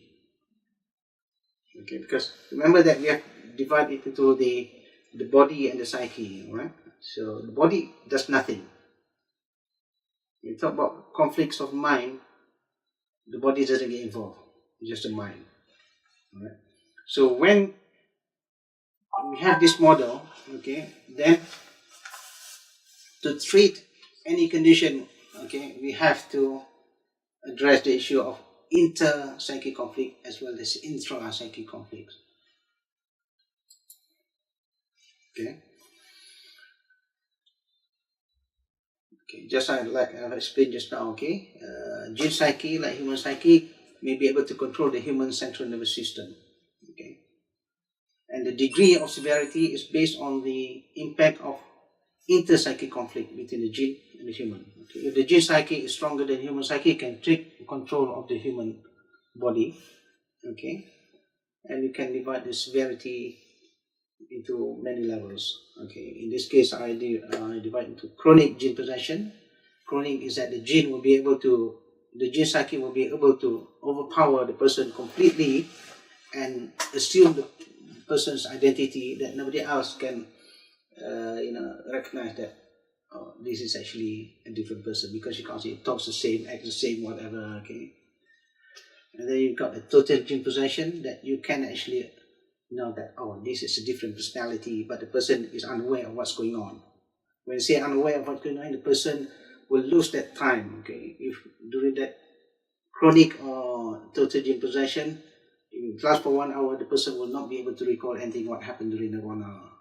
Okay, because remember that we have divided it into the body and the psyche, right? So the body does nothing. When you talk about conflicts of mind, the body doesn't get involved. It's just the mind. Right? So when we have this model, okay, then to treat any condition, okay, we have to address the issue of inter-psychic conflict as well as intra-psychic conflict. Okay. Okay, just like I've explained just now, okay, jinn psyche, like human psyche, may be able to control the human central nervous system. Okay. And the degree of severity is based on the impact of inter-psychic conflict between the jinn and the human. Okay. If the jinn psyche is stronger than human psyche, it can take control of the human body. Okay, and you can divide the severity into many levels. Okay, in this case, I divide into chronic jinn possession. Chronic is that the jinn psyche will be able to overpower the person completely and assume the person's identity that nobody else can recognize that this is actually a different person, because you can't see it talks the same, acts the same, whatever. Okay, and then you've got the total jinn possession, that you can actually know that, oh, this is a different personality, but the person is unaware of what's going on. When you say unaware of what's going on, the person will lose that time. Okay, if during that chronic or total jinn possession, if it lasts for 1 hour, the person will not be able to recall anything what happened during the 1 hour.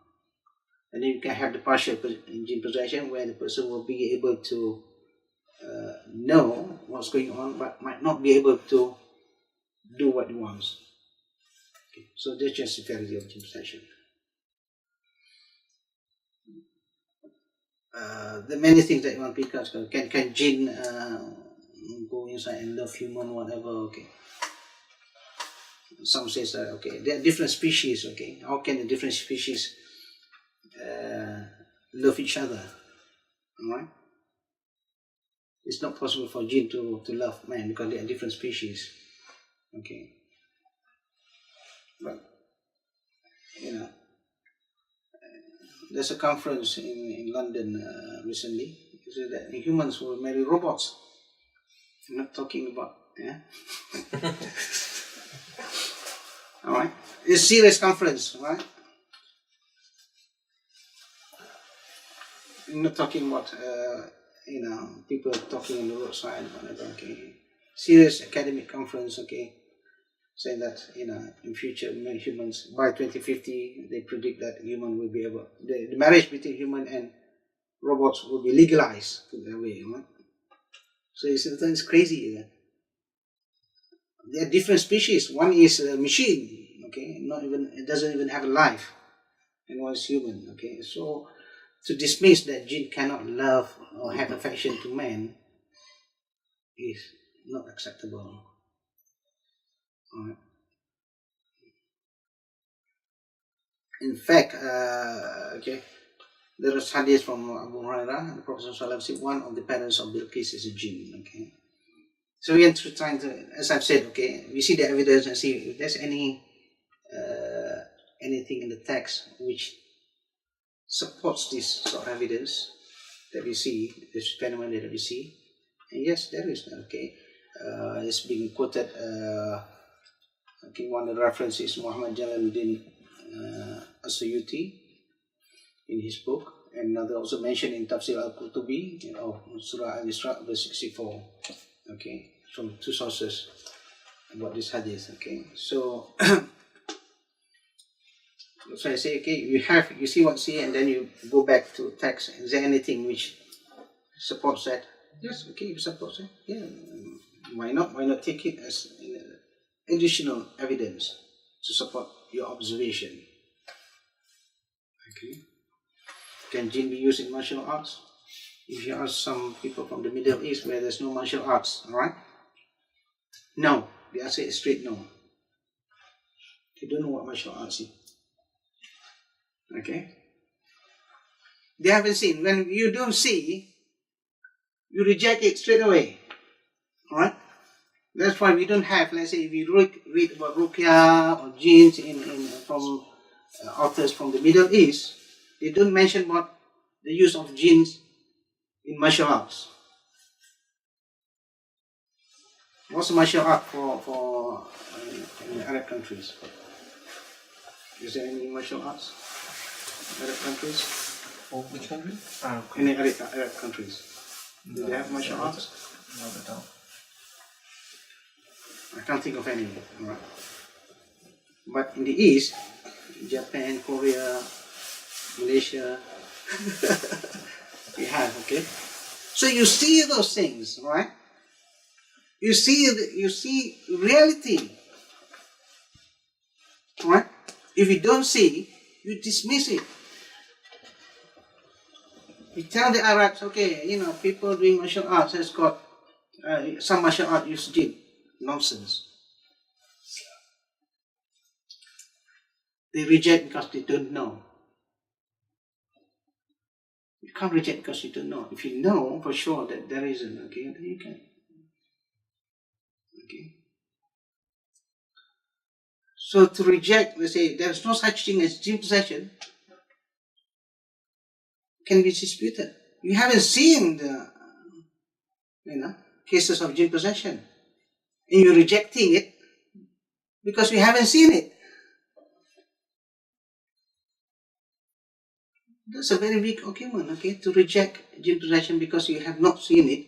And then you can have the partial jinn possession, where the person will be able to know what's going on, but might not be able to do what he wants. Okay. So that's just the severity of jinn possession. There are many things that you want to pick up. Can jinn go inside and love human, whatever? Okay. Some says that, okay, there are different species. Okay, how can the different species love each other? Alright? It's not possible for jinn to love man, because they are different species. Okay. But there's a conference in London recently. It said that humans will marry robots. I'm not talking about, yeah. Alright, it's a serious conference, right? I'm not talking about people talking on the roadside, whatever. Okay, serious academic conference, okay, saying that in future humans by 2050 they predict that human will be able the marriage between human and robots will be legalized in a way, right? So it's crazy. There are different species. One is a machine, okay, it doesn't even have a life, and one is human, okay. So to dismiss that jinn cannot love or have affection to man is not acceptable. Alright. In fact, okay, there is hadith from Abu Hurairah, the Prophet ﷺ said one of the parents of Bilqis is a jinn, okay. So we are trying to, as I've said, okay, we see the evidence and see if there's anything in the text which supports this sort of evidence that we see, this phenomenon that we see. And yes, there is, okay. It's being quoted, okay, one of the references Muhammad Jalaluddin As-Suyuti in his book, and another also mentioned in Tafsir al-Qurtubi of Surah Al-Isra, verse 64, okay, from two sources about this hadith, okay. So, so I say, okay, you see what see, and then you go back to text. Is there anything which supports that? Yes, okay, it supports it. Yeah, why not? Why not take it as additional evidence to support your observation? Okay. Can jinn be used in martial arts? If you ask some people from the Middle East where there's no martial arts, alright? No. The answer is straight no. They don't know what martial arts is. Okay? They haven't seen. When you don't see, you reject it straight away. Alright? That's why we don't have, let's say, if you read about Ruqya or jinns from authors from the Middle East, they don't mention about the use of jinns in martial arts. What's martial art for in Arab countries? Is there any martial arts in Arab countries? For which country? In the Arab countries. Do they have martial arts? No, they don't. I can't think of any. Right. But in the East, Japan, Korea, Malaysia, we have, okay? So you see those things, right? You see reality, right? If you don't see, you dismiss it. You tell the Arabs, okay, people doing martial arts has got some martial art use jinn. Nonsense. They reject because they don't know. You can't reject because you don't know. If you know for sure that there isn't, okay, then you can. Okay. So to reject, let's say, there's no such thing as jinn possession, can be disputed. You haven't seen the, cases of jinn possession, and you're rejecting it because we haven't seen it. That's a very big argument, okay? To reject jinn possession because you have not seen it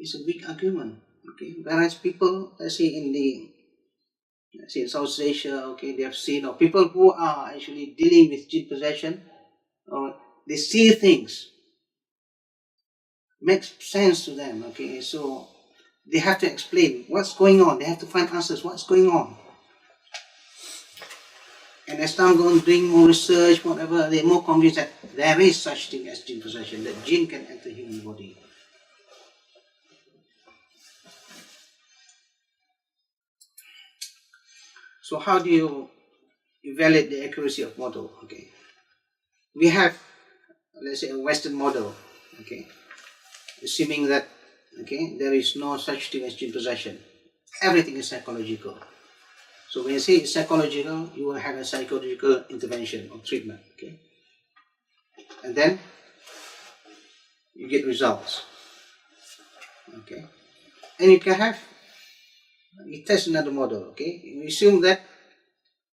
is a big argument, okay? Whereas people, let's say in South Asia, okay, they have seen, or people who are actually dealing with jinn possession, or they see things, makes sense to them, okay? So they have to explain what's going on. They have to find answers, what's going on. And as time goes on, doing more research, whatever, they're more convinced that there is such thing as jinn possession, that jinn can enter human body. So how do you evaluate the accuracy of model? Okay, we have, let's say, a Western model. Okay, assuming that there is no such thing as jinn possession, everything is psychological. So when you say it's psychological, you will have a psychological intervention or treatment. Okay, and then you get results. Okay, and you can have. You test another model, okay? You assume that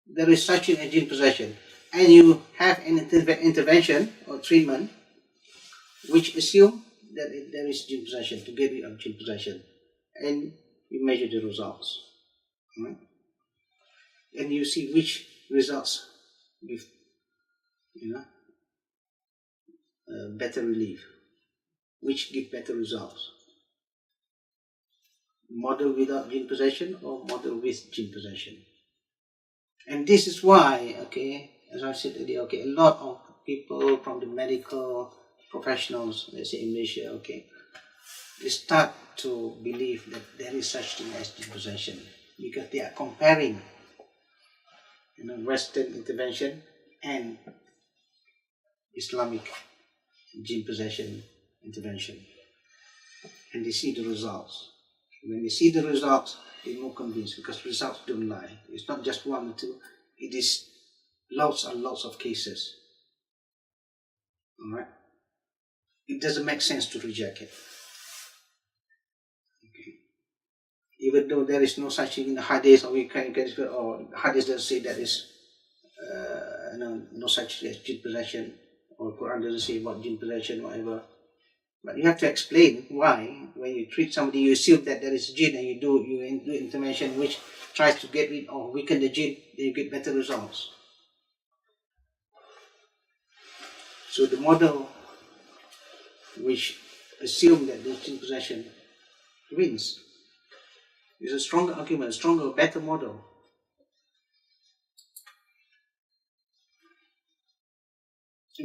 there is such a jinn possession, and you have an intervention or treatment which assume that there is jinn possession, to get rid of jinn possession. and you measure the results. Right? And you see which results give, better relief, which give better results. Model without jinn possession or model with jinn possession. And this is why, as I said earlier, a lot of people from the medical professionals, let's say in Malaysia, they start to believe that there is such thing as jinn possession because they are comparing, Western intervention and Islamic jinn possession intervention, and they see the results. When they see the results, they're more convinced because results don't lie. It's not just one or two; it is lots and lots of cases. All right, it doesn't make sense to reject it. Even though there is no such thing in the hadith, or we can get, or hadith doesn't say that is no such thing as jinn possession, or Quran doesn't say about jinn possession, whatever. But you have to explain why, when you treat somebody, you assume that there is jinn, and you do intervention which tries to get rid or weaken the jinn, then you get better results. So the model which assume that the jinn possession wins is a stronger argument, a stronger, better model.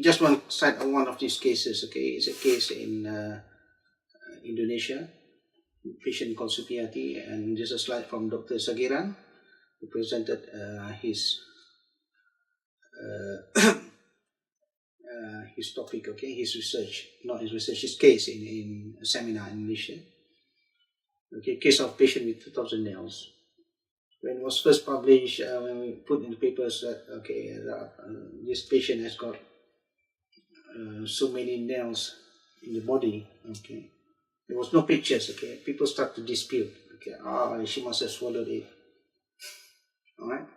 Just one side of one of these cases, is a case in Indonesia, a patient called Supiati, and there's a slide from Dr. Sagiran, who presented his topic, his research, not his research, his case in a seminar in Malaysia. Case of patient with 2,000 nails. When it was first published, when we put in the papers that this patient has got so many nails in the body, there was no pictures, people start to dispute, she must have swallowed it, alright,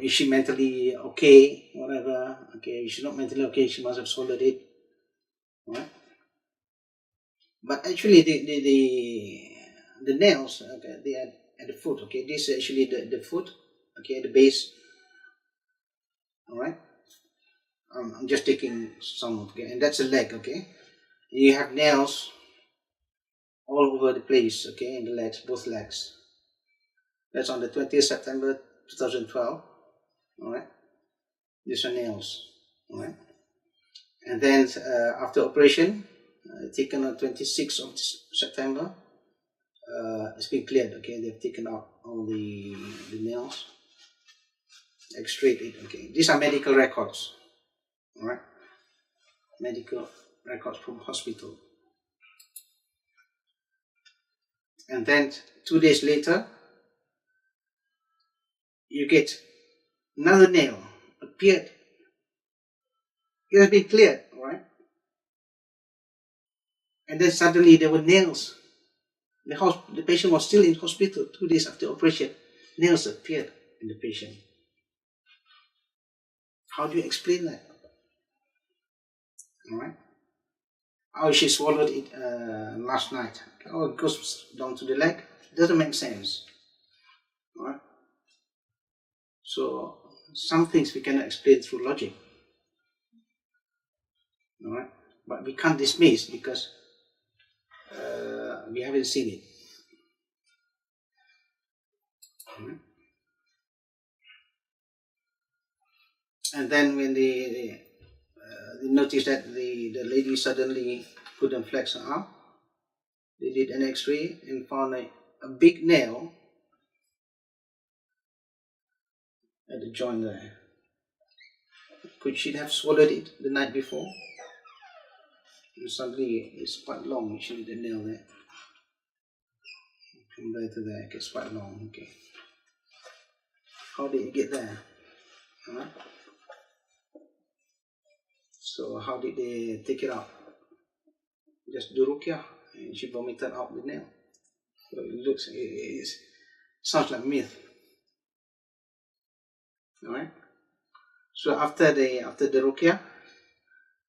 is she mentally okay, whatever, if she's not mentally okay, she must have swallowed it, alright. But actually the nails, they are at the foot, this is actually the foot, the base, alright. I'm just taking some, and that's a leg, You have nails all over the place, in the legs, both legs. That's on the 20th September 2012, alright. These are nails, alright. And then after operation, taken on 26th of September, it's been cleared, they've taken out all the nails, x-rayed it, These are medical records. Alright, medical records from hospital. And then 2 days later, you get another nail appeared. It has been cleared, right? And then suddenly there were nails. The patient was still in hospital 2 days after operation. Nails appeared in the patient. How do you explain that? Alright. Oh, she swallowed it last night. Oh, it goes down to the leg. It doesn't make sense. Alright. So some things we cannot explain through logic. Alright. But we can't dismiss because we haven't seen it. Alright. And then when they noticed that the lady suddenly couldn't flex her arm, they did an x-ray and found a big nail at the joint there. Could she have swallowed it the night before? And suddenly it's quite long, actually, the nail there. From there to there, it's quite long, How did it get there? Alright. So how did they take it out? Just do ruqyah, and she vomited out the nail. So it sounds like myth. Alright? So after the ruqyah,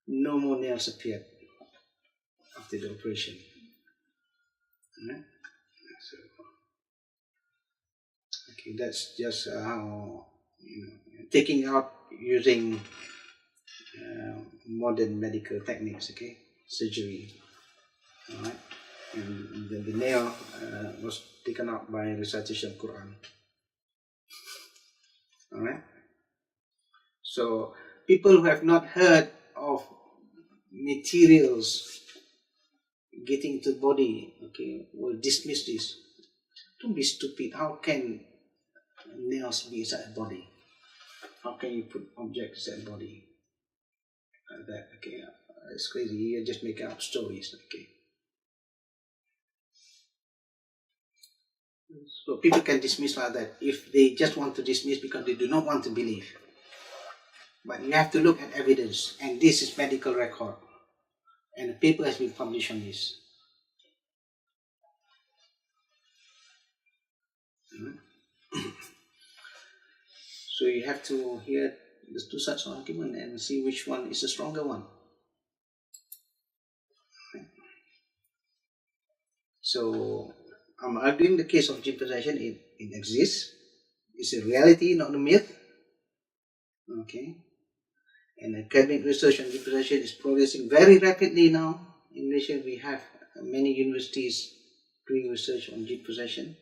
no more nails appeared after the operation. Right? So, okay, that's just how, taking out using modern medical techniques, okay, surgery, all right, and the nail was taken out by recitation of Quran, all right. So people who have not heard of materials getting to the body, okay, will dismiss this. Don't be stupid. How can nails be inside the body? How can you put objects inside the body like that? Okay, it's crazy. You're just making up stories. Okay, so people can dismiss like that if they just want to dismiss because they do not want to believe. But you have to look at evidence, and this is medical record, and a paper has been published on this. So you have to hear the two sides of argument and see which one is the stronger one. So I'm arguing the case of jinn possession. It exists. It's a reality, not a myth. Okay. And academic research on jinn possession is progressing very rapidly now. In Malaysia, we have many universities doing research on jinn possession.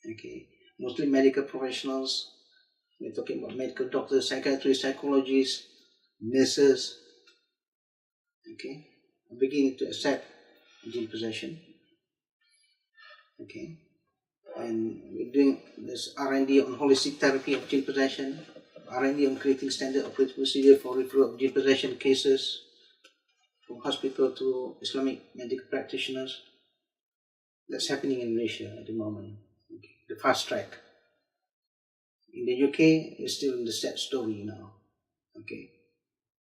Okay. Mostly medical professionals. We're talking about medical doctors, psychiatrists, psychologists, nurses. Okay. I'm beginning to accept jinn possession. Okay. And we're doing this R&D on holistic therapy of jinn possession, R&D on creating standard operating procedure for referral of jinn possession cases from hospital to Islamic medical practitioners. That's happening in Malaysia at the moment. Okay. The fast track. In the UK, it's still in the sad story now. Okay.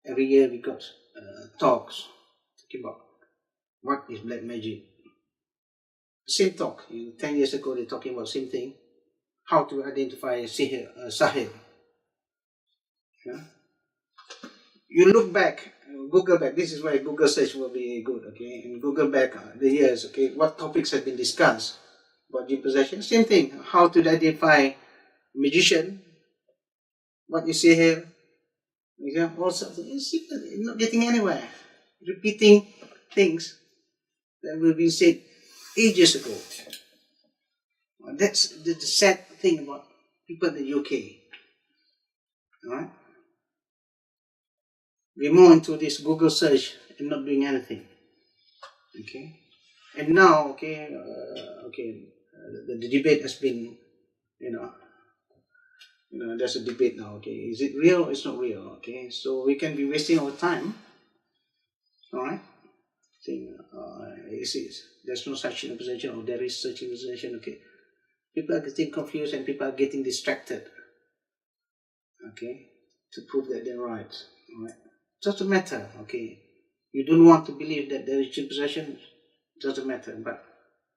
Every year we got talks talking about what is black magic. Same talk. 10 years ago, they're talking about the same thing. How to identify sahir. Yeah? You look back, Google back. This is why Google search will be good. Okay, and Google back the years. Okay, what topics have been discussed about jinn possession? Same thing. How to identify magician. What you see here. Yeah, also, you're not getting anywhere. Repeating things that will be said ages ago. That's the sad thing about people in the UK. Alright? We're more into this Google search and not doing anything. Okay? And now, the debate has been, there's a debate now. Okay, is it real or it's not real? Okay, so we can be wasting our time. Alright? Saying, there's no such possession or there is such possession. Okay, people are getting confused and people are getting distracted. Okay, to prove that they're right. Alright, doesn't matter. Okay, you don't want to believe that there is jinn possession. Doesn't matter. But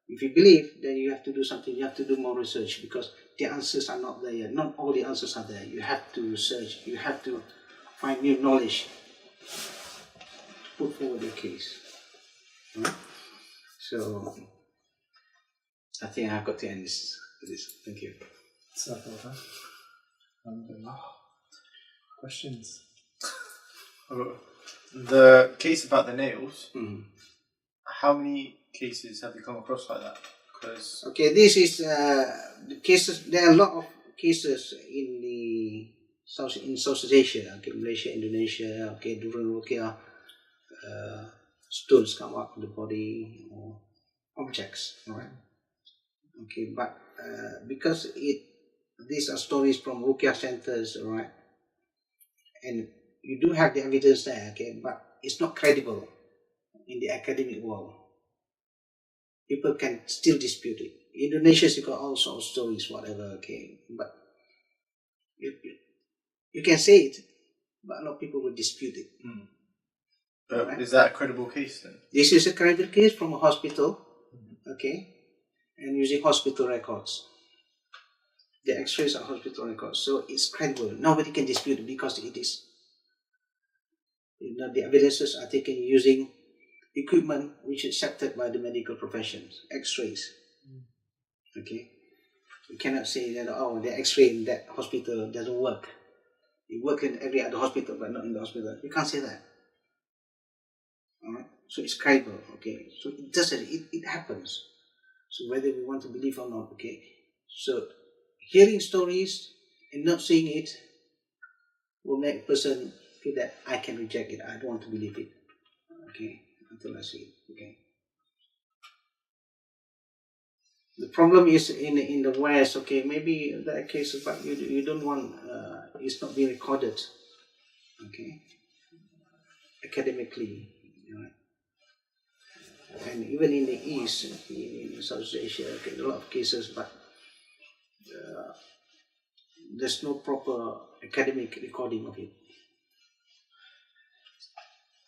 if you believe, then you have to do something. You have to do more research because the answers are not there yet. Not all the answers are there. You have to research. You have to find new knowledge to put forward your case. Right? So I think I've got to end this. Thank you. Questions? The case about the nails, Mm-hmm. how many cases have you come across like that? Because Okay, this is the cases. There are a lot of cases in Southeast Asia. Okay, Malaysia, Indonesia. Okay, during ruqyah, stones come out of the body or objects. Alright. Okay, but because these are stories from ruqyah centers, alright, and you do have the evidence there. Okay, but it's not credible in the academic world. People can still dispute it. Indonesia's got all sorts of stories, whatever, okay. But you can say it, but a lot of people will dispute it. but Right. is that a credible case then? This is a credible case from a hospital, okay, and using hospital records. The x-rays are hospital records, so it's credible. Nobody can dispute it because it is. The evidences are taken using equipment which is accepted by the medical professions, X-rays. Okay, you cannot say that the X-ray in that hospital doesn't work. It works in every other hospital, but not in the hospital. You can't say that. All right. So it's credible. Okay. So it does it happens. So whether we want to believe or not. Okay. So hearing stories and not seeing it will make a person feel that I can reject it. I don't want to believe it. Okay. Until I see it. Okay. The problem is in the West. Okay, maybe there are cases, but you don't want it's not being recorded. Okay, academically, you know. And even in the East, in South Asia, okay, there are a lot of cases, but there's no proper academic recording of it.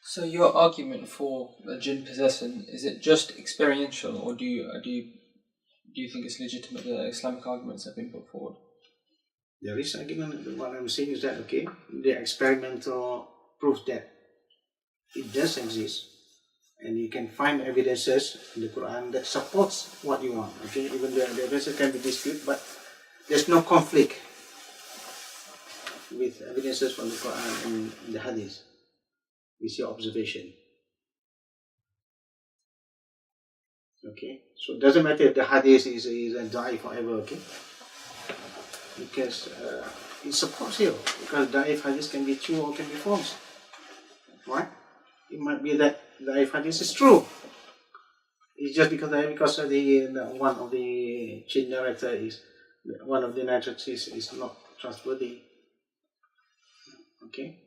So your argument for a jinn possession, is it just experiential, or do you think it's legitimate that Islamic arguments have been put forward? There is argument. What I'm saying is that okay, the experimental proof that it does exist, and you can find evidences in the Quran that supports what you want. Okay, even though the evidences can be disputed, but there's no conflict with evidences from the Quran and the Hadith. It's your observation. Okay, so it doesn't matter if the Hadith is a da'if forever. Okay, because it supports you, because da'if Hadith can be true or can be false. Right? It might be that da'if Hadith is true. It's just because of the one of the Jinn narrator is one of the narrators is not trustworthy. Okay.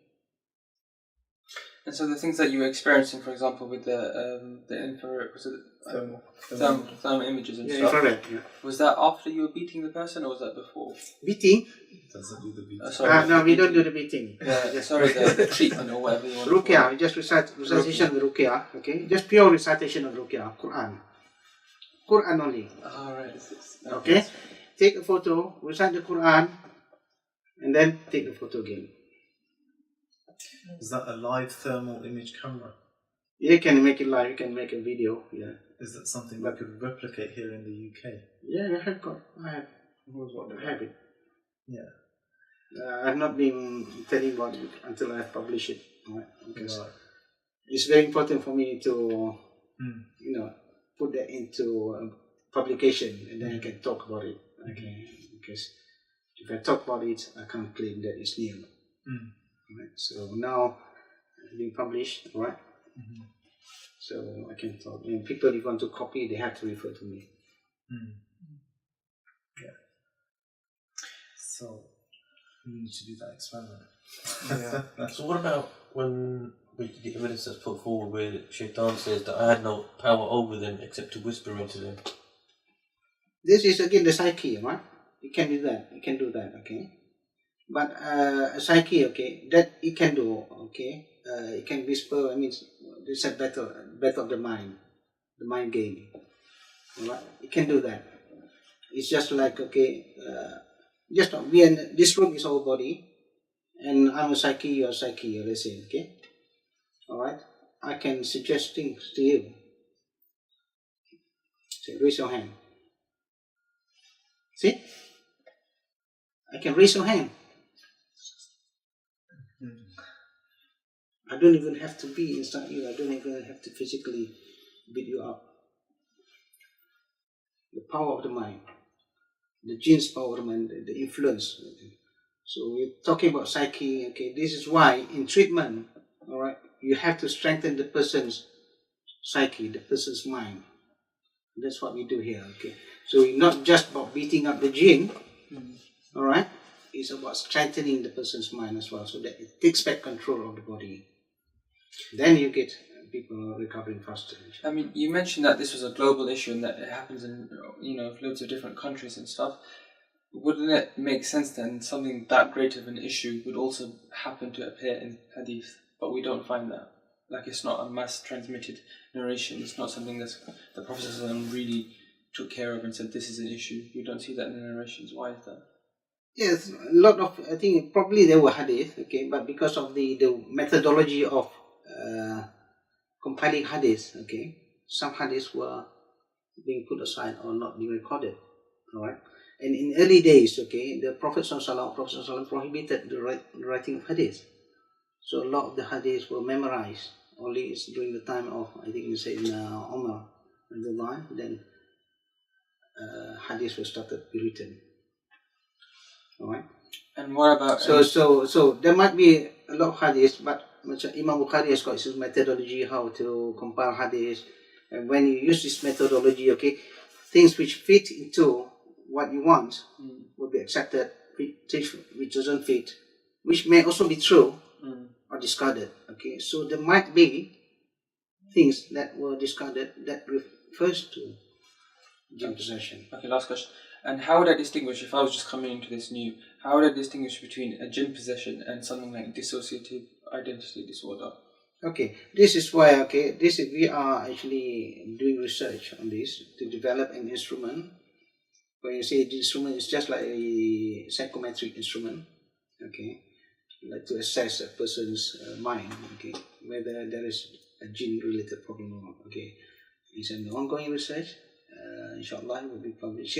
And so the things that you were experiencing, for example, with the infrared, was it thermal images and stuff? Infrared. Yeah. Was that after you were beating the person, or was that before? Beating? Doesn't do the beat. No, we don't do the beating. Sorry, the treatment or whatever you want. Ruqyah, just recitation of Ruqyah. Okay, just pure recitation of Ruqyah, Quran only. Oh, right. Okay, take a photo, recite the Quran, and then take the photo again. Is that a live thermal image camera? You can make it live, you can make a video, yeah. Is that something that could replicate here in the UK? Yeah, I have it. Yeah. I've not been telling about it until I publish it. Right? Because it's very important for me to, put that into publication, and then I can talk about it. Okay, because if I talk about it, I can't claim that it's new. Right? So now it's being published, right? So I can talk. And people, if you want to copy, they have to refer to me. Yeah. So we need to do that experiment. Yeah. So what about when the evidence that's put forward where Shaitan says that I had no power over them except to whisper into them? This is again the psyche, right? You can do that. You can do that, okay? But a psyche, okay, that it can do, okay? It can whisper. I mean, it's a battle of the mind game. Right? It can do that. It's just like, okay, just we in this room is our body, and I'm a psyche, you're a psyche, let's say, okay? All right. I can suggest things to you. Say, raise your hand. See? I can raise your hand. I don't even have to be inside you. I don't even have to physically beat you up. The power of the mind, the Jinn's power of the mind, the influence. So we're talking about psyche. Okay, this is why in treatment, all right, you have to strengthen the person's psyche, the person's mind. That's what we do here. Okay, so it's not just about beating up the Jinn. All right, it's about strengthening the person's mind as well, so that it takes back control of the body. Then you get people recovering faster. I mean, you mentioned that this was a global issue and that it happens in loads of different countries and stuff. Wouldn't it make sense then something that great of an issue would also happen to appear in Hadith, but we don't find that? Like, it's not a mass transmitted narration. It's not something that the Prophet really took care of and said this is an issue. We don't see that in the narrations. Why is that? Yes, a lot of, I think probably there were Hadith, okay, but because of the methodology of compiling hadiths, okay, some hadiths were being put aside or not being recorded. Alright. And in early days, okay, the Prophet ﷺ prohibited the writing of hadith. So a lot of the hadiths were memorized. Only it's during the time of, I think you say, Umar and the line, then hadiths were started to be written. Alright. And what about... So there might be a lot of hadiths, but Imam Bukhari has got his methodology how to compile hadiths. And when you use this methodology, okay, things which fit into what you want will be accepted, things which doesn't fit, which may also be true, or discarded. Okay, so there might be things that were discarded that refers to jinn possession. Okay, last question. And how would I distinguish, if I was just coming into this new, how would I distinguish between a jinn possession and something like dissociative identity disorder? Okay, this is why, okay, we are actually doing research on this to develop an instrument. When you say the instrument, it's just like a psychometric instrument, okay, like to assess a person's mind, okay, whether there is a jinn-related problem or not, okay. It's an ongoing research. Inshallah, it will be published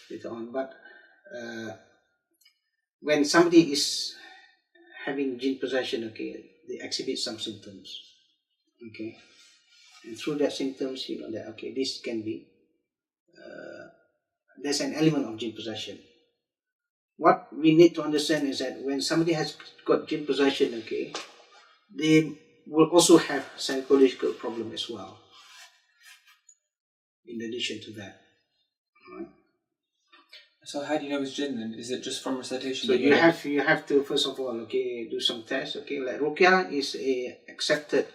later on. But when somebody is having jinn possession, okay, they exhibit some symptoms, okay, and through that symptoms, you know that okay, this can be there's an element of jinn possession. What we need to understand is that when somebody has got jinn possession, okay, they will also have psychological problem as well. In addition to that, right? So how do you know it's jinn then? Is it just from recitation? So you have to first of all, okay, do some tests, okay. Like ruqyah is a accepted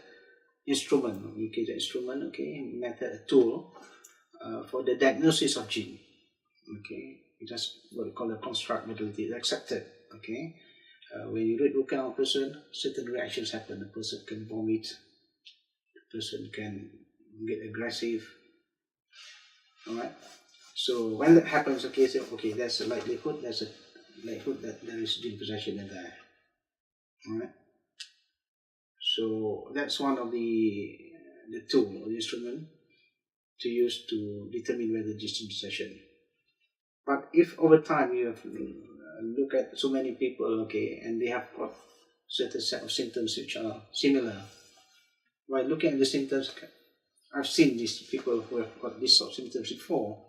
instrument, okay, the instrument, okay, method, a tool for the diagnosis of jinn, okay. That's what we call a construct modality. It's accepted, okay. When you read ruqyah on a person, certain reactions happen. The person can vomit, the person can get aggressive. Alright, so when that happens, okay, so okay, there's a likelihood that there is jinn possession in there. Alright, so that's one of the tool or the instrument to use to determine whether there is jinn possession. But if over time you have look at so many people, okay, and they have got certain set of symptoms which are similar, by looking at the symptoms, I've seen these people who have got these sort of symptoms before,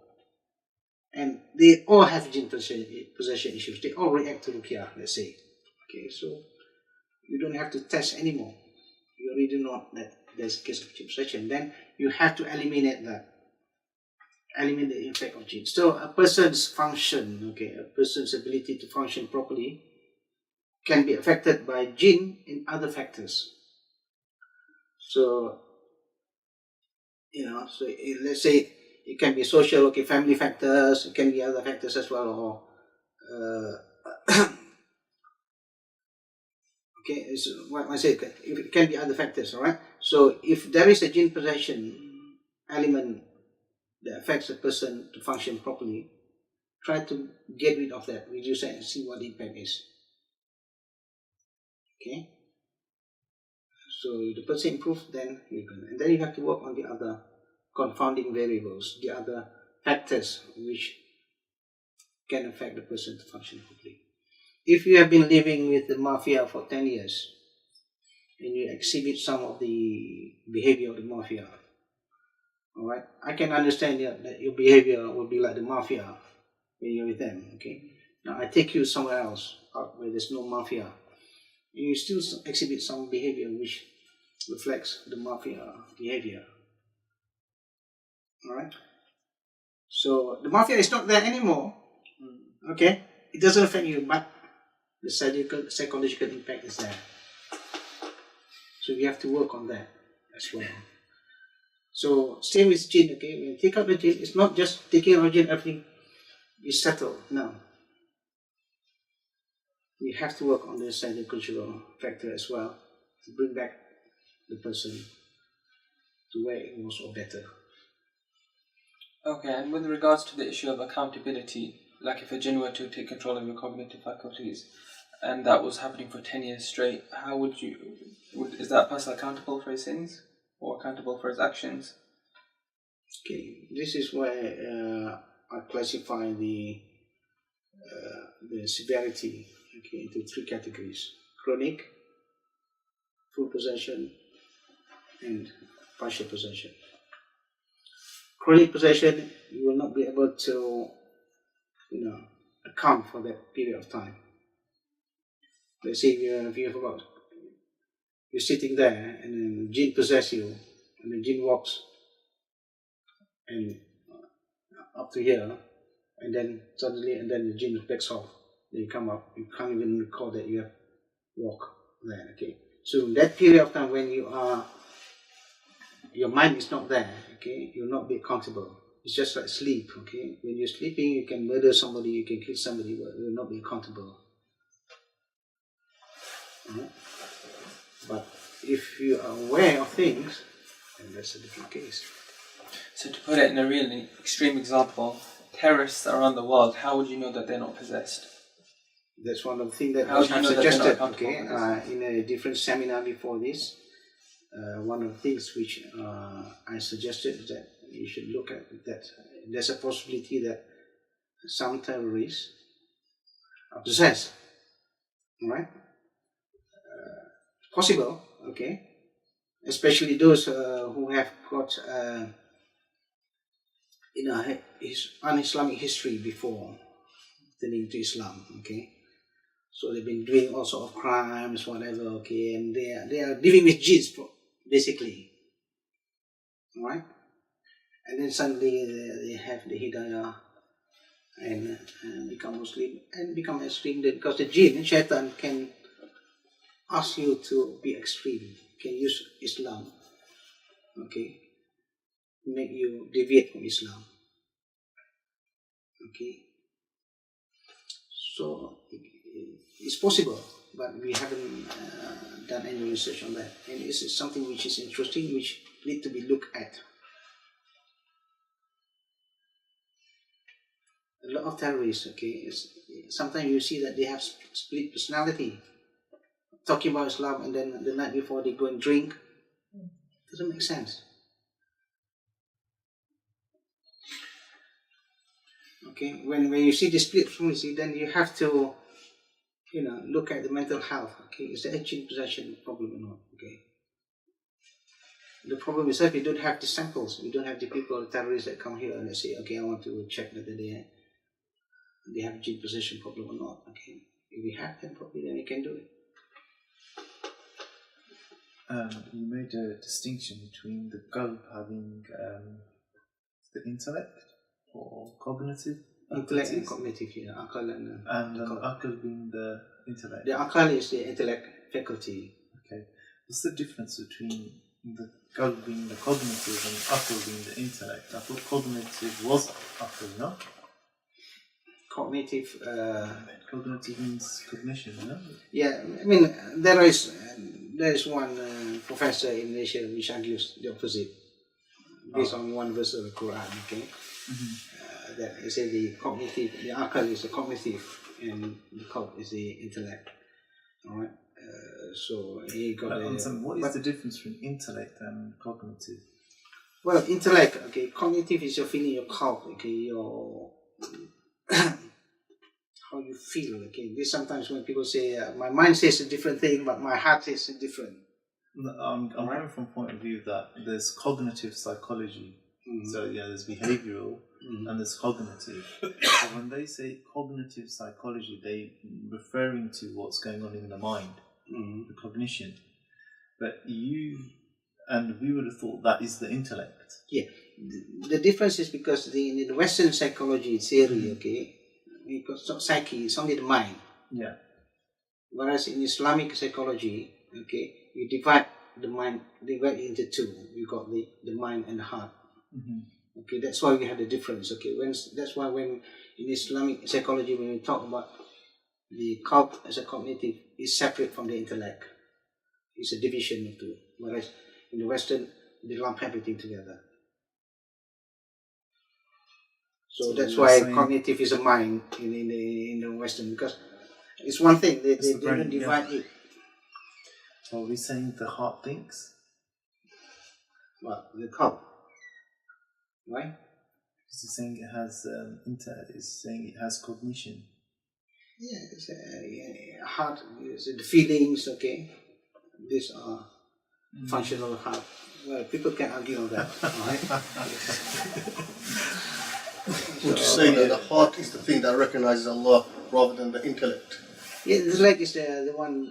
and they all have jinn possession issues. They all react to ruqyah, let's say. Okay, so you don't have to test anymore. You already know that there's a case of jinn possession. Then you have to eliminate the effect of jinn. So a person's function, okay, a person's ability to function properly can be affected by jinn and other factors. So you know, so let's say it can be social, okay, family factors, it can be other factors as well, or okay, so what I say, it can be other factors, all right. So if there is a jinn possession element that affects a person to function properly, try to get rid of that, reduce it, and see what the impact is. Okay. So if the person improves, then you can, and then you have to work on the other confounding variables, the other factors which can affect the person to function properly. If you have been living with the mafia for 10 years and you exhibit some of the behavior of the mafia, alright, I can understand that your behavior will be like the mafia when you're with them, okay? Now I take you somewhere else, out where there's no mafia, you still exhibit some behavior which reflects the mafia behavior. Alright? So the mafia is not there anymore. Okay? It doesn't affect you, but the psychological impact is there. So we have to work on that as well. So same with jinn, okay? When you take out the jinn, it's not just taking out jinn, everything is settled. No. You have to work on the psychological factor as well to bring back the person to where it was or better. Okay, and with regards to the issue of accountability, like if a jinn were to take control of your cognitive faculties and that was happening for 10 years straight, how would is that person accountable for his sins? or accountable for his actions. Okay, this is where I classify the severity, okay, into three categories: chronic, full possession, and partial possession. Chronic possession, you will not be able to, account for that period of time. Let's say if you forgot, you're sitting there and then Jinn possess you, and the Jinn walks and up to here, and then suddenly, and then the Jinn backs off. Then you come up, you can't even recall that you have walked there. Okay, so in that period of time when your mind is not there, okay, you'll not be accountable. It's just like sleep, okay. When you're sleeping, you can murder somebody, you can kill somebody, but you'll not be accountable. But if you are aware of things, then that's a different case. So to put it in a really extreme example, terrorists around the world, how would you know that they're not possessed? That's one of the things that How do you I've know that they're not suggested, accountable okay, for this? in a different seminar before this. One of the things which I suggested is that you should look at that. There's a possibility that some terrorists are possessed, all right? Possible, okay? Especially those who have got his un-Islamic history before turning to Islam, okay? So they've been doing all sorts of crimes, whatever, okay, and they are living with jinns, basically, all right? And then suddenly they have the hidayah and become Muslim and become extreme, because the jinn, shaitan, can ask you to be extreme, can use Islam, okay, make you deviate from Islam, okay. So it's possible, but we haven't done any research on that, and it's something which is interesting, which need to be looked at. A lot of terrorists, okay, sometimes you see that they have split personality, talking about Islam, and then the night before they go and drink. Doesn't make sense. Okay, when you see the split personality, then you have to, look at the mental health. Okay, is there a jinn possession problem or not? Okay. The problem is that we don't have the samples. We don't have the people, the terrorists that come here and they say, okay, I want to check whether they have jinn possession problem or not. Okay, if we have them, probably then we can do it. You made a distinction between the qalb having the intellect or cognitive Intellect and abilities, cognitive, yeah, akal and and akal being the intellect. the akal is the intellect faculty. Okay. What's the difference between the qalb being the cognitive and akal being the intellect? I thought cognitive was akal, no? Cognitive. Cognitive means cognition, no? Yeah, I mean there is one professor in Malaysia which argues the opposite, based on one verse of the Quran. Okay, that they say the akal is the cognitive, and the qalb is the intellect. All right. So he got. What is the difference between intellect and cognitive? Well, intellect. Okay, cognitive is your feeling, your qalb. Okay, your how you feel. Okay, this sometimes when people say my mind says a different thing, but my heart says a different. I'm coming from the point of view that there's cognitive psychology. So yeah, there's behavioural and there's cognitive. So when they say cognitive psychology, they referring to what's going on in the mind, the cognition. But we would have thought that is the intellect. Yeah, the difference is because in the Western psychology theory, okay, because psyche is only the mind. Yeah. Whereas in Islamic psychology, okay, you divide the mind, divide it into two. You got the mind and the heart. Okay, that's why we have the difference. Okay, that's why when in Islamic psychology, when we talk about the qalb as a cognitive, is separate from the intellect. It's a division of two. Whereas in the Western, they lump everything together. So that's why cognitive is a mind in the Western, because it's one thing, they don't divide it. So are we saying the heart thinks? what? The cult. Right? It's saying it has it's saying it has cognition. Yeah, it's heart, the feelings, okay? These are functional heart. Well, people can argue on that, right? Would you say that the heart is the thing that recognizes Allah rather than the intellect? Yeah, the leg is the one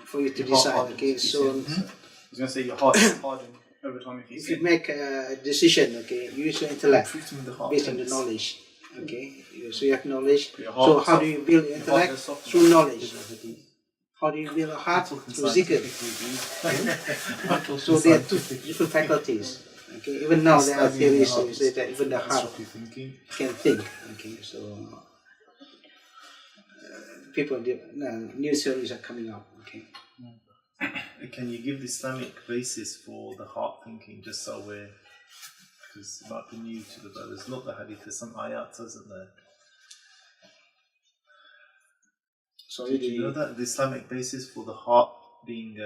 for you to decide, okay? So, I was going to say your heart is hardened over time if you make a decision, okay, you use your intellect Treating the heart based on the tense. knowledge, okay? So you have knowledge. Your heart So is how soft. do you build your intellect? is soft. Through knowledge. How do you build a heart? Through zikr. So there are two different faculties. Okay, even now there are theories who say that even the heart can think. Okay, so new theories are coming up. Okay. Can you give the Islamic basis for the heart thinking, just so we're, because it might be new to the brothers, not the hadith, there's some ayats, isn't there? So Did you know that the Islamic basis for the heart being,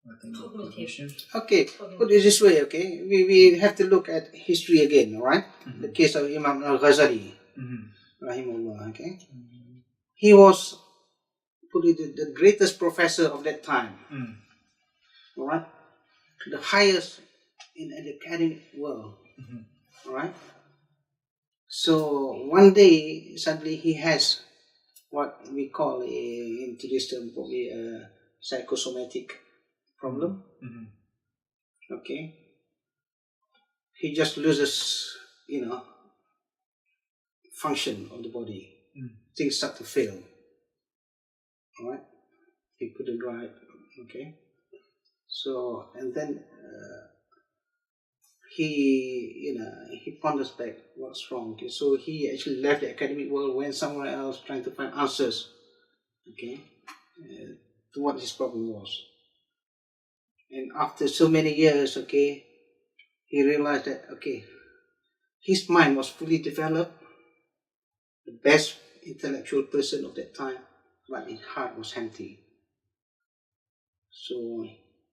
I think, cognition? Okay, put it this way. Okay, we have to look at history again. All right, the case of Imam al-Ghazali, rahimahullah. Okay, he was the greatest professor of that time. All right, the highest in the academic world. All right. So one day, suddenly he has what we call in today's term probably a psychosomatic problem. Okay. He just loses, function of the body. Things start to fail. All right. He couldn't write. Okay. So and then he ponders back what's wrong. Okay? So he actually left the academic world, went somewhere else, trying to find answers. Okay, to what his problem was. And after so many years, okay, he realized that his mind was fully developed, the best intellectual person of that time, but his heart was empty. So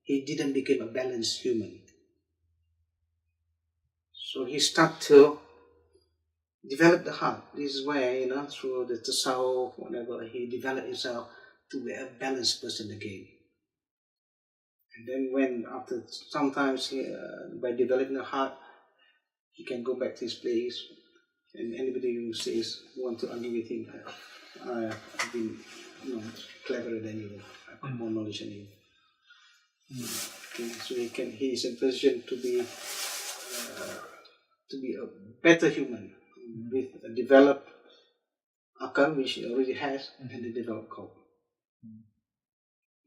he didn't become a balanced human. So he started to develop the heart. This is where, through the tasawwuf, whatever, he developed himself to be a balanced person again. And then when, after sometimes, by developing the heart, he can go back to his place. And anybody who want to argue with him, I've been cleverer than you, I've got more knowledge than you. Okay, so he is in position to be a better human with a developed Akram, which he already has, and a developed qalb.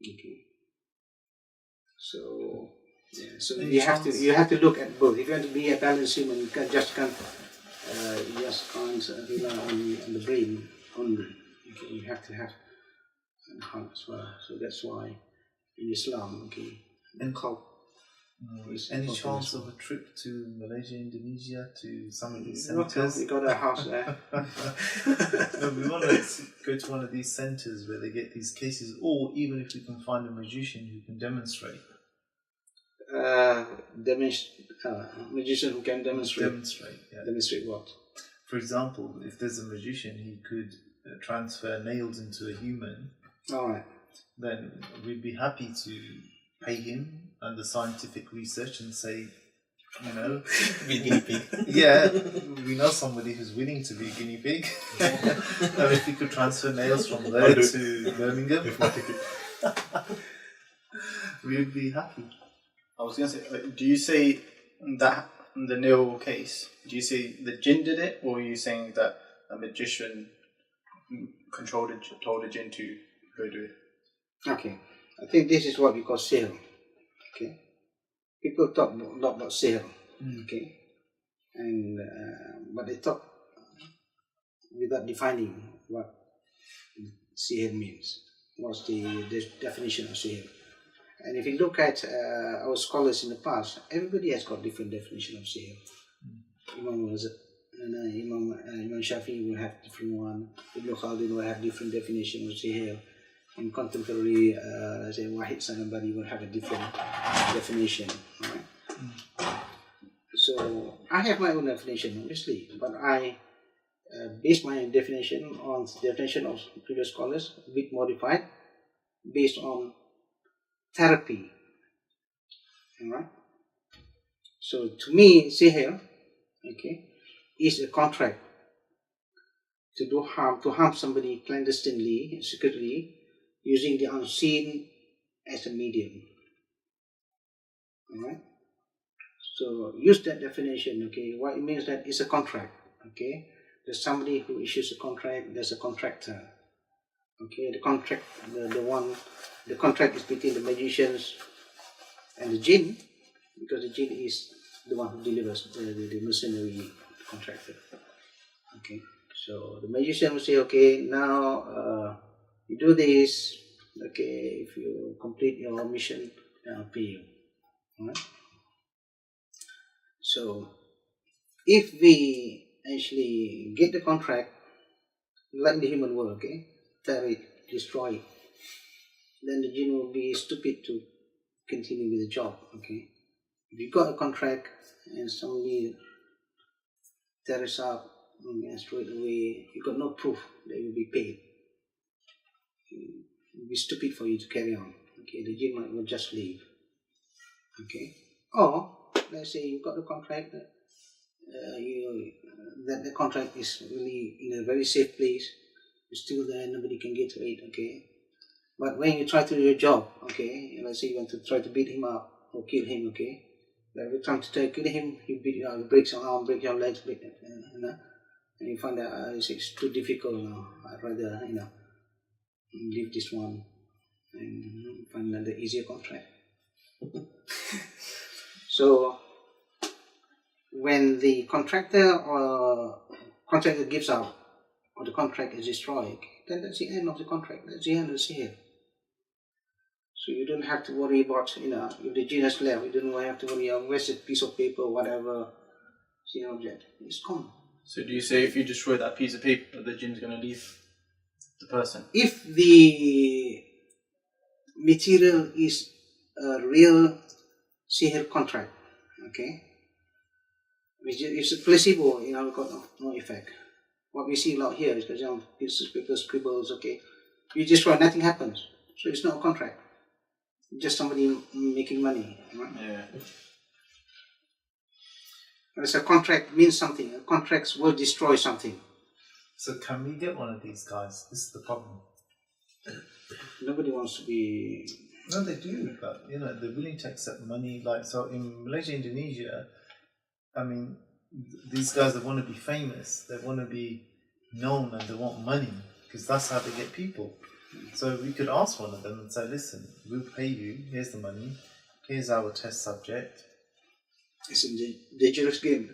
Okay. So you have to look at both. If you want to be a balanced human, you can't rely on the brain only. Okay, you have to have a heart as well. So that's why in Islam, and qalb. Any chance of a trip to Malaysia, Indonesia, to some of these centres? We got a house there. No, we want to go to one of these centres where they get these cases, or even if we can find a magician who can demonstrate. Magician who can demonstrate. Demonstrate what? For example, if there's a magician, he could transfer nails into a human. All right. Then we'd be happy to pay him under scientific research and say, Be a guinea pig. yeah, we know somebody who's willing to be a guinea pig. And if we could transfer nails from there to Birmingham, we'd be happy. I was going to say, do you say that in the nail case, do you say the jinn did it, or are you saying that a magician told a jinn to go do it? Okay. I think this is what we call sihr. Okay. People talk a lot about sihr. Okay. And but they talk without defining what sihr means. What's the definition of sihr? And if you look at our scholars in the past, everybody has got different definition of sihr. Imam Shafi'i will have different one. Ibn Khaldun will have different definition of sihr. in contemporary, let's say, Wahid Sanabari would have a different definition. Right? So I have my own definition, obviously, but I base my definition on the definition of previous scholars, a bit modified, based on therapy. Alright? So to me, sihr, okay, is a contract to do harm, to harm somebody clandestinely, secretly, using the unseen as a medium. Alright? So use that definition, okay? What it means that it's a contract, okay? There's somebody who issues a contract, there's a contractor. Okay, the contract is between the magicians and the jinn, because the jinn is the one who delivers the mercenary contractor. Okay, so the magician will say, okay, now you do this, okay, if you complete your mission, I'll pay you. Alright? So if we actually get the contract, like in the human world, okay, tear it, destroy it, then the jinn will be stupid to continue with the job, okay. If you got a contract and somebody tears up and throw it away, you got no proof that you'll be paid. It will be stupid for you to carry on, okay. The jinn will just leave, okay. Or let's say you got the contract that that the contract is really in a very safe place, it's still there, nobody can get to it, okay. But when you try to do your job, okay, let's say you want to try to beat him up or kill him, okay, every time to try to kill him, he beat you up, he breaks your arm, breaks your legs, and you find that it's too difficult, I'd rather, leave this one and find another easier contract. So when the contractor gives up, or the contract is destroyed, then that's the end of the contract, that's the end of the sihr. So you don't have to worry about, if the jinn has left, you don't have to worry about where's a piece of paper or whatever, the object, it's gone. So do you say if you destroy that piece of paper, the jinn's going to leave the person? If the material is a real sihr contract, okay, it's a placebo, got no effect. What we see out here is that pieces of paper, scribbles, okay, you destroy, nothing happens. So it's not a contract. It's just somebody making money, right? Yeah. Whereas a contract means something. A contract will destroy something. So can we get one of these guys? This is the problem. Nobody wants to be... No, they do, but they're willing to accept money. Like, so in Malaysia, Indonesia, I mean, these guys, they want to be famous, they want to be known, and they want money, because that's how they get people. So we could ask one of them and say, listen, we'll pay you, here's the money, here's our test subject. It's a dangerous game.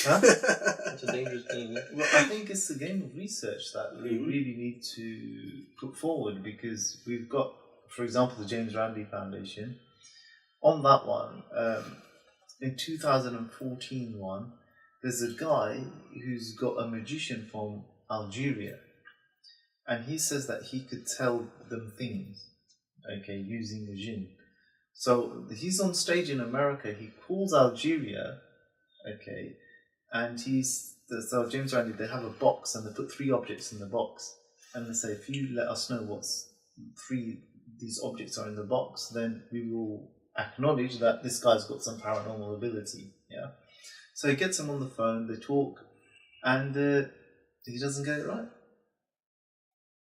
Huh? It's a dangerous game. Well, I think it's a game of research that we really need to put forward, because we've got, for example, the James Randi Foundation. On that one, in 2014 one, there's a guy who's got a magician from Algeria, and he says that he could tell them things, okay, using the jinn. So he's on stage in America, he calls Algeria, okay, and so James Randi, they have a box and they put 3 objects in the box, and they say, if you let us know what's 3 these objects are in the box, then we will acknowledge that this guy's got some paranormal ability. Yeah. So he gets him on the phone, they talk, and he doesn't get it right.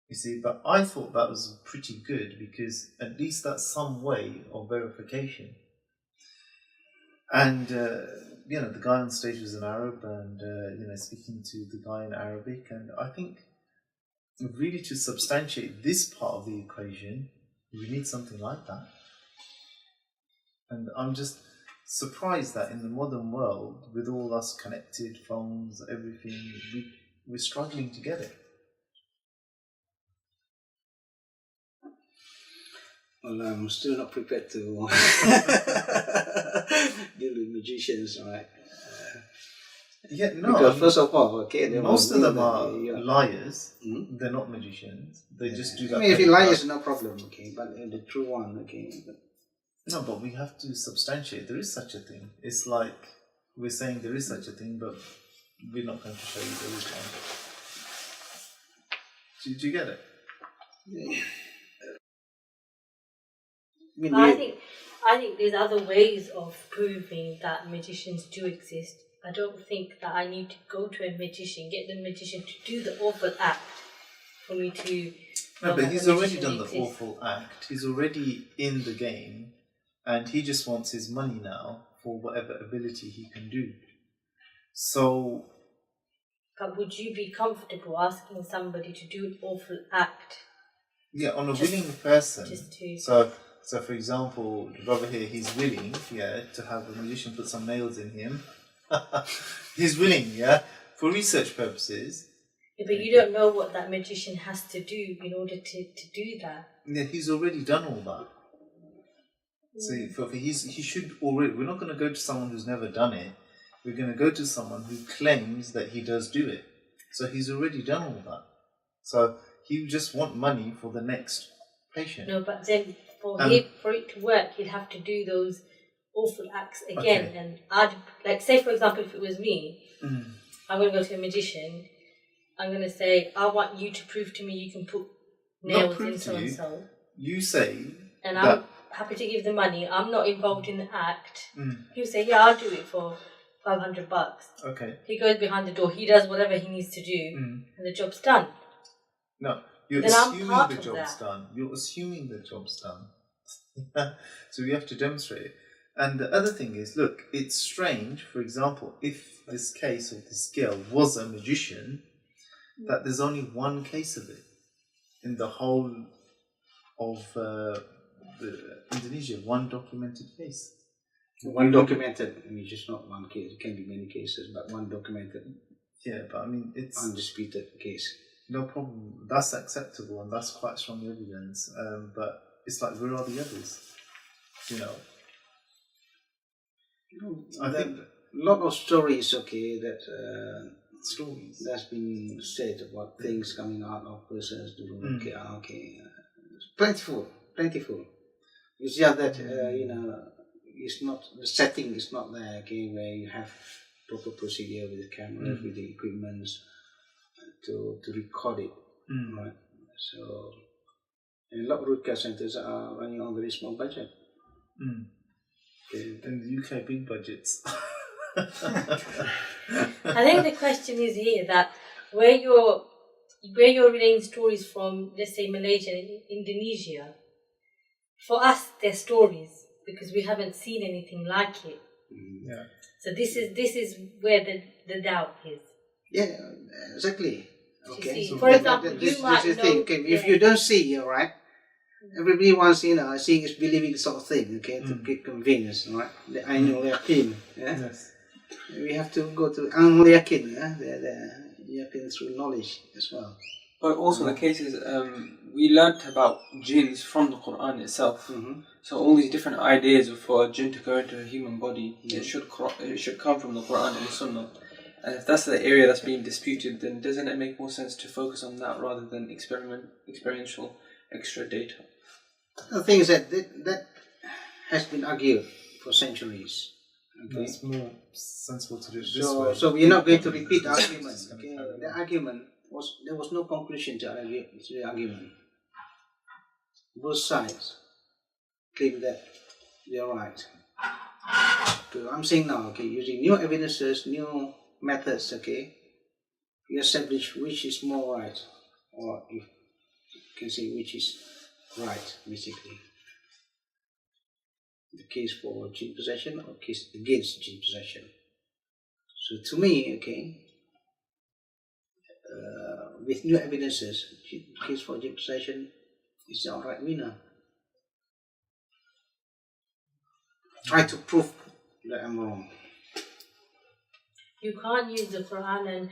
You see, but I thought that was pretty good, because at least that's some way of verification. And the guy on stage was an Arab, and speaking to the guy in Arabic, and I think really to substantiate this part of the equation, we need something like that. And I'm just surprised that in the modern world, with all us connected phones, everything, we're struggling to get it. Well, I'm still not prepared to deal with magicians, right? Yeah, no. Because first of all, okay, most of them are yeah. liars. Hmm? They're not magicians. They just do that. I mean, if you lie, it's no problem, okay. But the true one, okay. No, but we have to substantiate. There is such a thing. It's like we're saying there is such a thing, but we're not going to show you there is one. Do you get it? Yeah. I think there's other ways of proving that magicians do exist. I don't think that I need to go to a magician, get the magician to do the awful act for me to. No, but he's already done the exists. awful act. He's already in the game, and he just wants his money now for whatever ability he can do. So. But would you be comfortable asking somebody to do an awful act? Yeah, on a willing person. Just to. So for example, the brother here, he's willing, to have a magician put some nails in him. He's willing, for research purposes. Yeah, but you don't know what that magician has to do in order to do that. Yeah, he's already done all that. So he should already. We're not going to go to someone who's never done it. We're going to go to someone who claims that he does do it. So he's already done all that. So he just want money for the next patient. No, but then for it to work, he'd have to do those awful acts again. Okay. And I'd, like, say for example, if it was me, I'm going to go to a magician. I'm going to say, I want you to prove to me you can put nails in so and so. You say, and that I'm happy to give the money. I'm not involved in the act. He'll say, yeah, I'll do it for $500. Okay. He goes behind the door. He does whatever he needs to do, and the job's done. No, you're then I'm assuming part the of job's that. done. You're assuming the job's done. So we have to demonstrate it. And the other thing is, look, it's strange, for example, if this case of this girl was a magician, that there's only one case of it in the whole of Indonesia, one documented case. One documented, I mean, just not one case, it can be many cases, but one documented. Yeah, but I mean, it's undisputed case. No problem. That's acceptable and that's quite strong evidence. But it's like, where are the others? I think a lot of stories, that stories that's been said about things coming out of persons doing plentiful. It's just that it's not, the setting is not there, where you have proper procedure with the cameras, with the equipment to record it, right? So, and a lot of root care centers are running on very small budget. In the UK, big budgets. I think the question is here that where you're relaying stories from, let's say, Malaysia and Indonesia, for us they're stories because we haven't seen anything like it. Yeah. So this is where the doubt is. Yeah, exactly. Okay. So for example, this you might is the know. thing. Okay, if you don't see, right? Everybody wants, seeing is believing sort of thing. Okay, to get convenience, right? The ainul yakin. Yes. We have to go to ainul yakin. The yakin through knowledge as well. But also the case is, we learnt about jinns from the Quran itself. So all these different ideas for a jinn to go into a human body, it should come from the Quran and the Sunnah. And if that's the area that's being disputed, then doesn't it make more sense to focus on that rather than experiential extra data? The thing is that has been argued for centuries. Okay. It's more sensible to do it this way. So we're not going to repeat the argument. Okay. The argument there was no conclusion to the argument. Both sides claim that they're right. So I'm saying now, using new evidences, new methods, we establish which is more right, or if you can say which is right, basically. The case for jinn possession or case against jinn possession. So to me, with new evidences, case for jinn possession is the outright winner. Try to prove that I'm wrong. You can't use the Quran and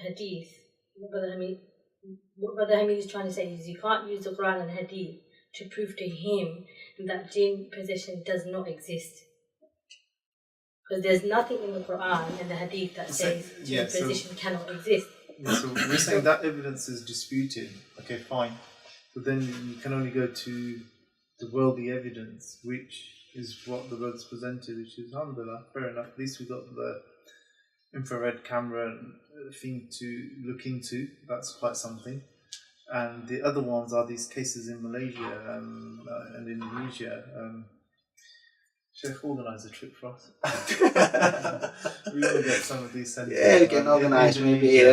Hadith. What Brother Hamid is trying to say is you can't use the Quran and Hadith to prove to him that jinn possession does not exist. Because there's nothing in the Quran and the Hadith that says yeah, jinn possession cannot exist. Yeah, so we're saying that evidence is disputed. Okay, fine. But then you can only go to the worldly evidence, which is what the brother's presented, which is alhamdulillah, fair enough. At least we got the infrared camera thing to look into. That's quite something. And the other ones are these cases in Malaysia and Indonesia. Shaykh, organise a trip for us. We will get some of these centres. Yeah, we can organise maybe.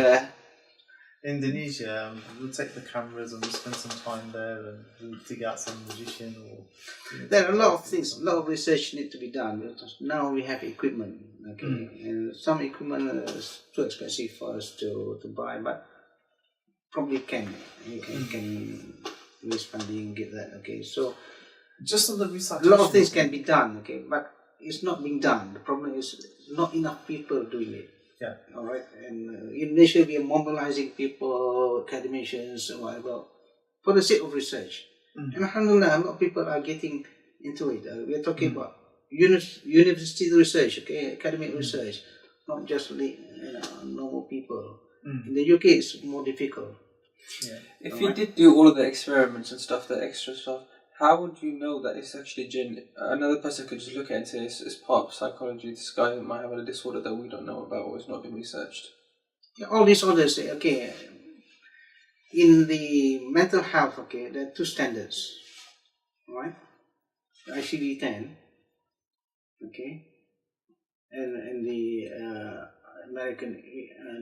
Indonesia, we'll take the cameras and we'll spend some time there and we'll dig out some magician or... There are a lot of things, a lot of research need to be done. Because now we have equipment, okay, and some equipment is too expensive for us to buy, but probably you can raise funding, get that, okay. So just on the research, a lot of things can be done, okay, but it's not being done. The problem is not enough people doing it. Yeah. All right. And initially we are mobilizing people, academicians, and whatever, for the sake of research. And alhamdulillah, a lot of people are getting into it. We are talking about university research, okay, academic research, not just normal people. In the UK, it's more difficult. Yeah. If you did do all of the experiments and stuff, the extra stuff, how would you know that it's actually jinn? Another person could just look at it and say it's part of psychology. This guy might have a disorder that we don't know about or it's not been researched. Yeah, all disorders, okay. In the mental health, okay, there are two standards, right? ICD-10, okay, and the American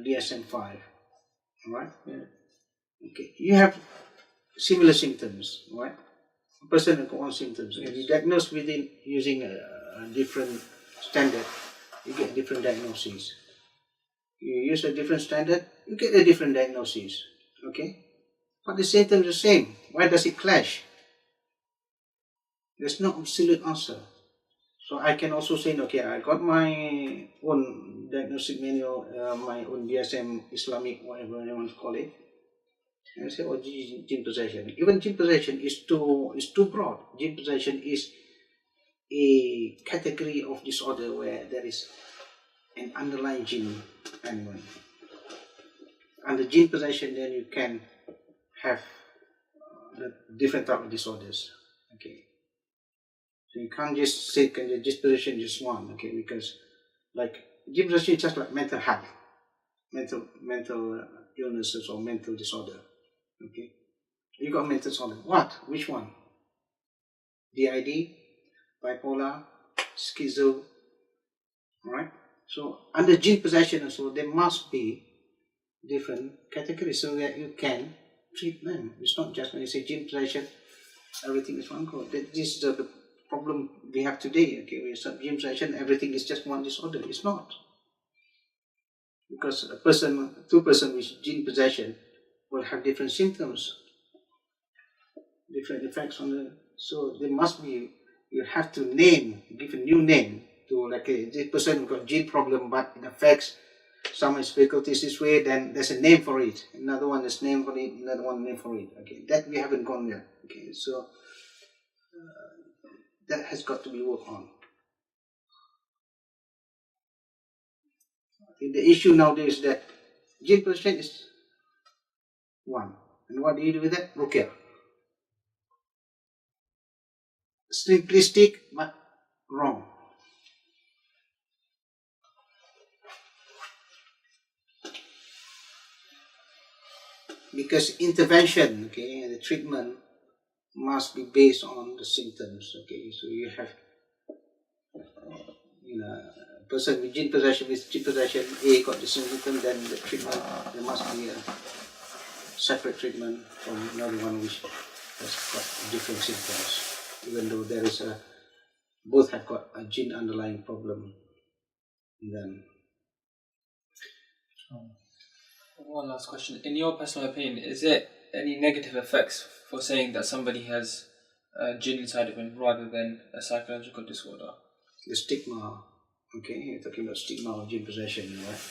DSM-5, right? Yeah. Okay, you have similar symptoms, right? A person has got one symptoms. If you diagnose using a different standard, you get different diagnoses. You use a different standard, you get a different diagnosis. Okay? But the symptoms are the same. Why does it clash? There's no absolute answer. So I can also say, okay, I got my own diagnostic manual, my own DSM, Islamic, whatever you want to call it. And I say, oh, jinn possession. Even jinn possession is too broad. Jinn possession is a category of disorder where there is an underlying jinn element. Under jinn possession, then you can have the different type of disorders. Okay. So you can't just say jinn possession is just one. Okay, because like jinn possession is just like mental health, mental illnesses or mental disorder. Okay, you got mental disorder. What? Which one? DID, bipolar, schizo. Right. So under jinn possession, so there must be different categories so that you can treat them. It's not just when you say jinn possession, everything is one code. This is the problem we have today. Okay, we have jinn possession, everything is just one disorder. It's not, because two person with jinn possession will have different symptoms, different effects on the. So there must be. You have to give a new name to like this person who got jinn problem, but it affects some of his faculties this way. Then there's a name for it. Another one is name for it. Another one name for it. Okay, that we haven't gone there. Okay, so that has got to be worked on. The issue nowadays is that jinn possession is one. And what do you do with that? Ruqyah. Simplistic but wrong. Because intervention, okay, and the treatment must be based on the symptoms. Okay, so you have, a person with jinn possession, A got the symptom, then the treatment, there must be a separate treatment from another one which has got different symptoms, even though there is both have got a jinn underlying problem in them. One last question. In your personal opinion, is there any negative effects for saying that somebody has jinn inside of him rather than a psychological disorder? The stigma, okay, you're talking about stigma of jinn possession, right?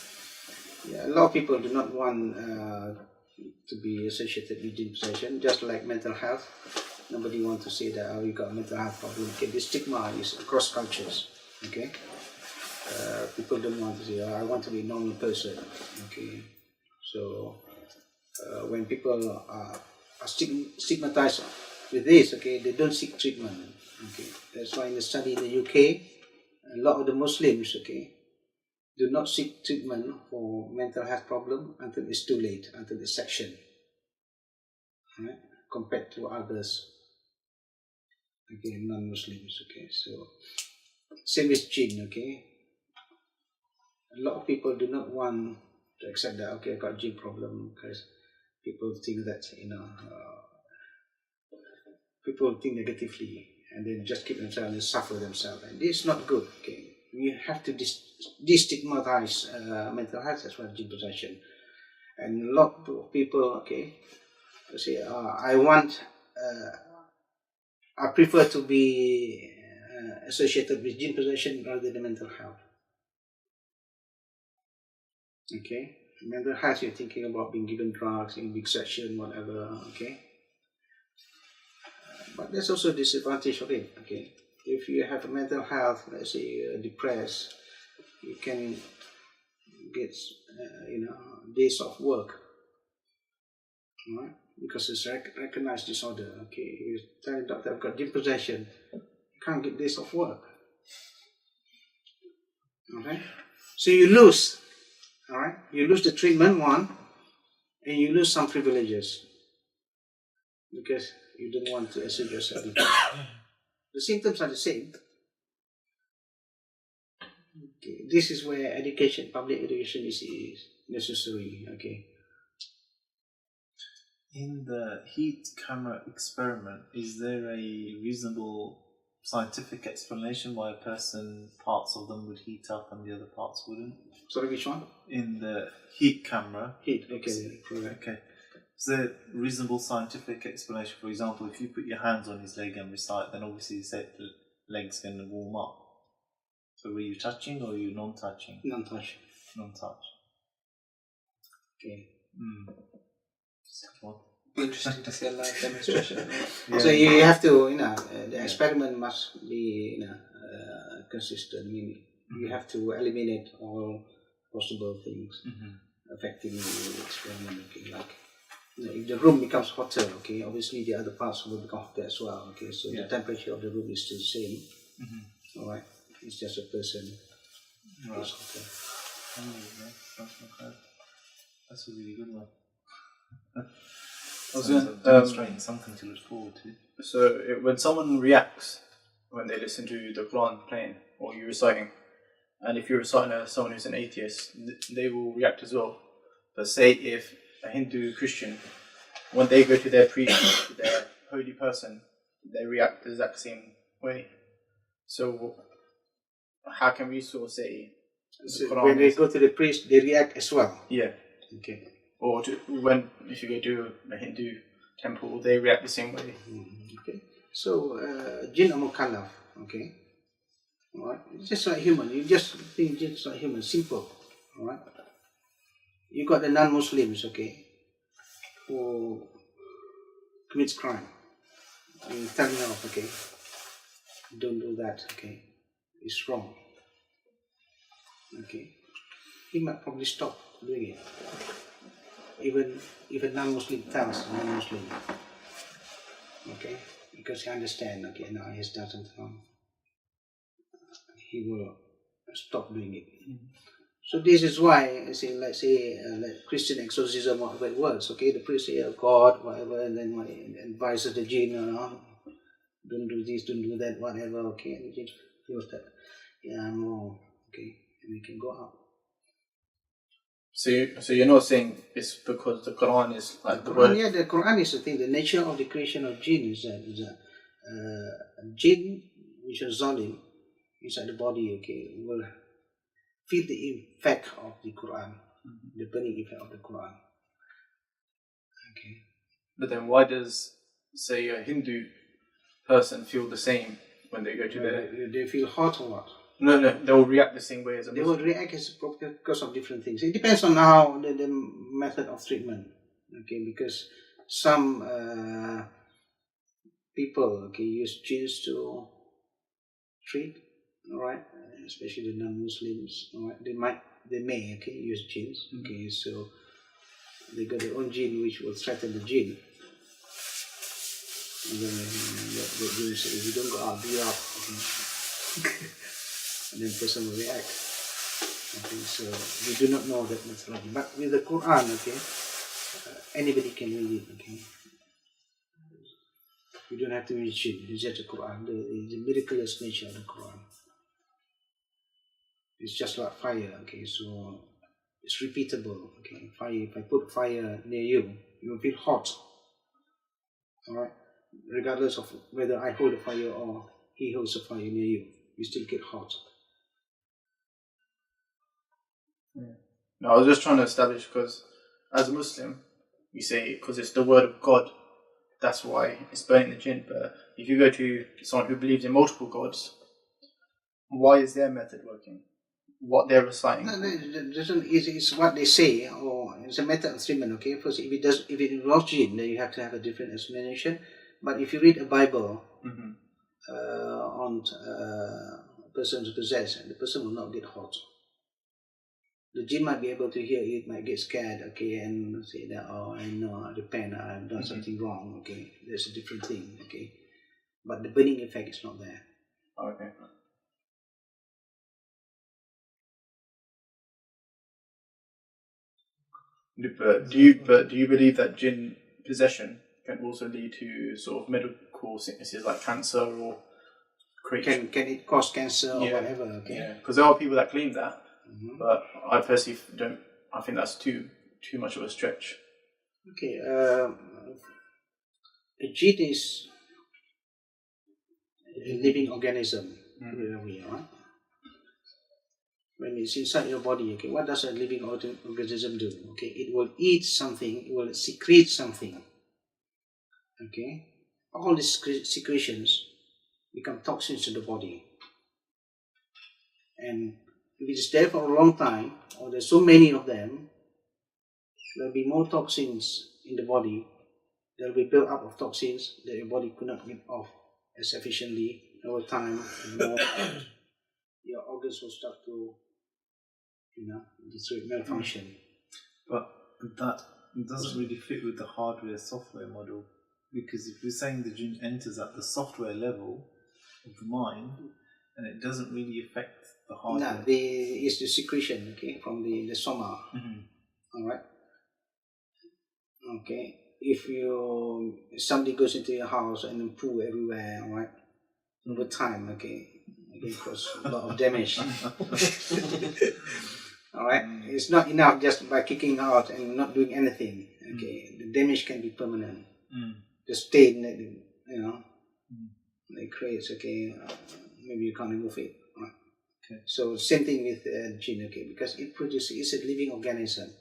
Yeah, a lot of people do not want to be associated with jinn possession, just like mental health. Nobody wants to say that, oh, you got a mental health problem. Okay, the stigma is across cultures, okay? people don't want to say, oh, I want to be a normal person. Okay, so when people are stigmatized with this, okay, they don't seek treatment. Okay, that's why in the study in the UK, a lot of the Muslims, okay, do not seek treatment for mental health problem until it's too late, until it's section, right? Compared to others, okay, non-Muslims. Okay, so same with Jinn. Okay, a lot of people do not want to accept that. Okay, I got Jinn problem, because people think that people think negatively and then just keep themselves and suffer themselves, and this is not good. Okay, we have to destigmatize mental health as well as Jinn possession. And a lot of people, okay, say, I prefer to be associated with Jinn possession rather than mental health. Okay, mental health, you're thinking about being given drugs, in big session, whatever. Okay, but there's also a disadvantage of it. Okay, if you have a mental health, let's say you're depressed, you can get days off work, right? Because it's recognized disorder. Okay, you tell the doctor, I've got Jinn possession, you can't get days off work. Okay, so you lose. All right, you lose the treatment one, and you lose some privileges because you don't want to assert yourself. The symptoms are the same. Okay. This is where education, public education is necessary. Okay. In the heat camera experiment, is there a reasonable scientific explanation why a person, parts of them would heat up and the other parts wouldn't? Sorry, which one? In the heat camera. Heat, okay. Okay. Is there a reasonable scientific explanation? For example, if you put your hands on his leg and recite, then obviously the leg's going to warm up. So were you touching or were you non-touching? Non-touch. Non-touch. Okay. Be interesting to see a live demonstration. Yeah. So you have to, the experiment must be, consistent. I mean, you have to eliminate all possible things affecting the experiment. Okay, like if the room becomes hotter, okay, obviously the other parts will become hotter as well. Okay, so the temperature of the room is still the same. All right, it's just a person. Right. It's hotter. That's a really good one. I was demonstrating something to look forward to. So when someone reacts when they listen to the Quran playing or you reciting, and if you're reciting someone who's an atheist, they will react as well. But say if a Hindu Christian, when they go to their priest, to their holy person, they react the exact same way. So how can we sort of say so when they go to the priest, they react as well? Yeah. Okay. Or if you go to a Hindu temple, they react the same way. Okay. So Jinn are mukallaf. Okay. All right. It's just like human. You just think just like human. Simple. All right. You got the non-Muslims. Okay. Who commits crime. You tell them off. Okay. Don't do that. Okay. It's wrong. Okay. He might probably stop doing it. Even if a non-Muslim tells a non-Muslim, okay, because he understands, okay, now he has done something wrong, he will stop doing it. So this is why, let's say like Christian exorcism, whatever it works, okay, the priest say, oh, God, whatever, and then advises the jinn, don't do this, don't do that, whatever, okay, and the jinn feels that, yeah, I'm wrong, okay, and we can go out. So you're not saying it's because the Quran is like the Quran, word? yeah, the Quran is the thing. The nature of the creation of jinn is that jinn, which is zalim, inside the body, okay, will feel the effect of the Quran, the burning effect of the Quran. Okay. But then why does, say, a Hindu person feel the same when they go to their... They feel hot or what? No, they'll react the same way as a They Muslim. will react because of different things. It depends on how the method of treatment. Okay, because some people use jinns to treat, all right, especially the non-Muslims, alright, they may, okay, use jinns, okay, so they got their own jinn which will threaten the jinn. And then the jinn says, if you don't go out, be up. Okay. And then person will react. Okay, so we do not know that methodology. But with the Quran, okay, anybody can read it, okay. You don't have to read jinn, it's just the Quran, the miraculous nature of the Quran. It's just like fire, okay, so it's repeatable, okay. Fire, if I put fire near you, you will feel hot, alright? Regardless of whether I hold the fire or he holds the fire near you, you still get hot. Yeah. No, I was just trying to establish, because as a Muslim, we say because it's the word of God, that's why it's burning the jinn. But if you go to someone who believes in multiple gods, why is their method working? What they're reciting? No, it's what they say, or it's a method of treatment. Okay, first, if it involves jinn, then you have to have a different explanation. But if you read a Bible on a person's possessed, the person will not get hot. The jinn might be able to hear it, might get scared, okay, and say that, oh, I know, I repent, I've done something wrong, okay, that's a different thing, okay. But the burning effect is not there. Okay. But do you believe that jinn possession can also lead to sort of medical sicknesses like cancer or Can it cause cancer or whatever, okay? Yeah, because there are people that claim that. But I personally don't. I think that's too much of a stretch. Okay, a jinn is a living organism. Right? When it's inside your body, okay, what does a living organism do? Okay, it will eat something, it will secrete something. Okay, all these secretions become toxins in the body, and if it's there for a long time, or there's so many of them, there'll be more toxins in the body. There'll be built up of toxins that your body could not get off as efficiently over time. More, your organs will start to, malfunction. But that doesn't really fit with the hardware-software model, because if you're saying the jinn enters at the software level of the mind, and it doesn't really affect the hardware. No, it's the secretion, okay, from the soma. All right. Okay. If somebody goes into your house and then poo everywhere, all right, over time, okay, it can cause a lot of damage. All right. It's not enough just by kicking out and not doing anything. Okay, the damage can be permanent. The stain that it creates, okay, maybe you can't remove it. Okay. So same thing with jinn, okay, because it's a living organism.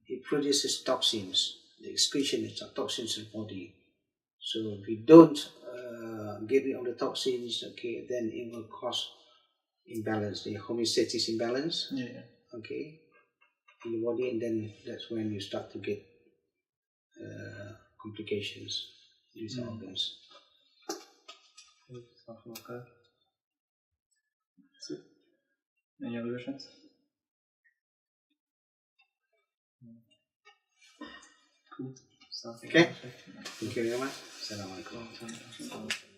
It produces toxins. The excretion is toxins in the body. So if you don't get rid of the toxins, okay, then it will cause imbalance, the homeostasis imbalance. Okay, in the body, and then that's when you start to get complications in these organs. Any other questions? Cool. Okay. Thank you very much. Assalamu alaikum.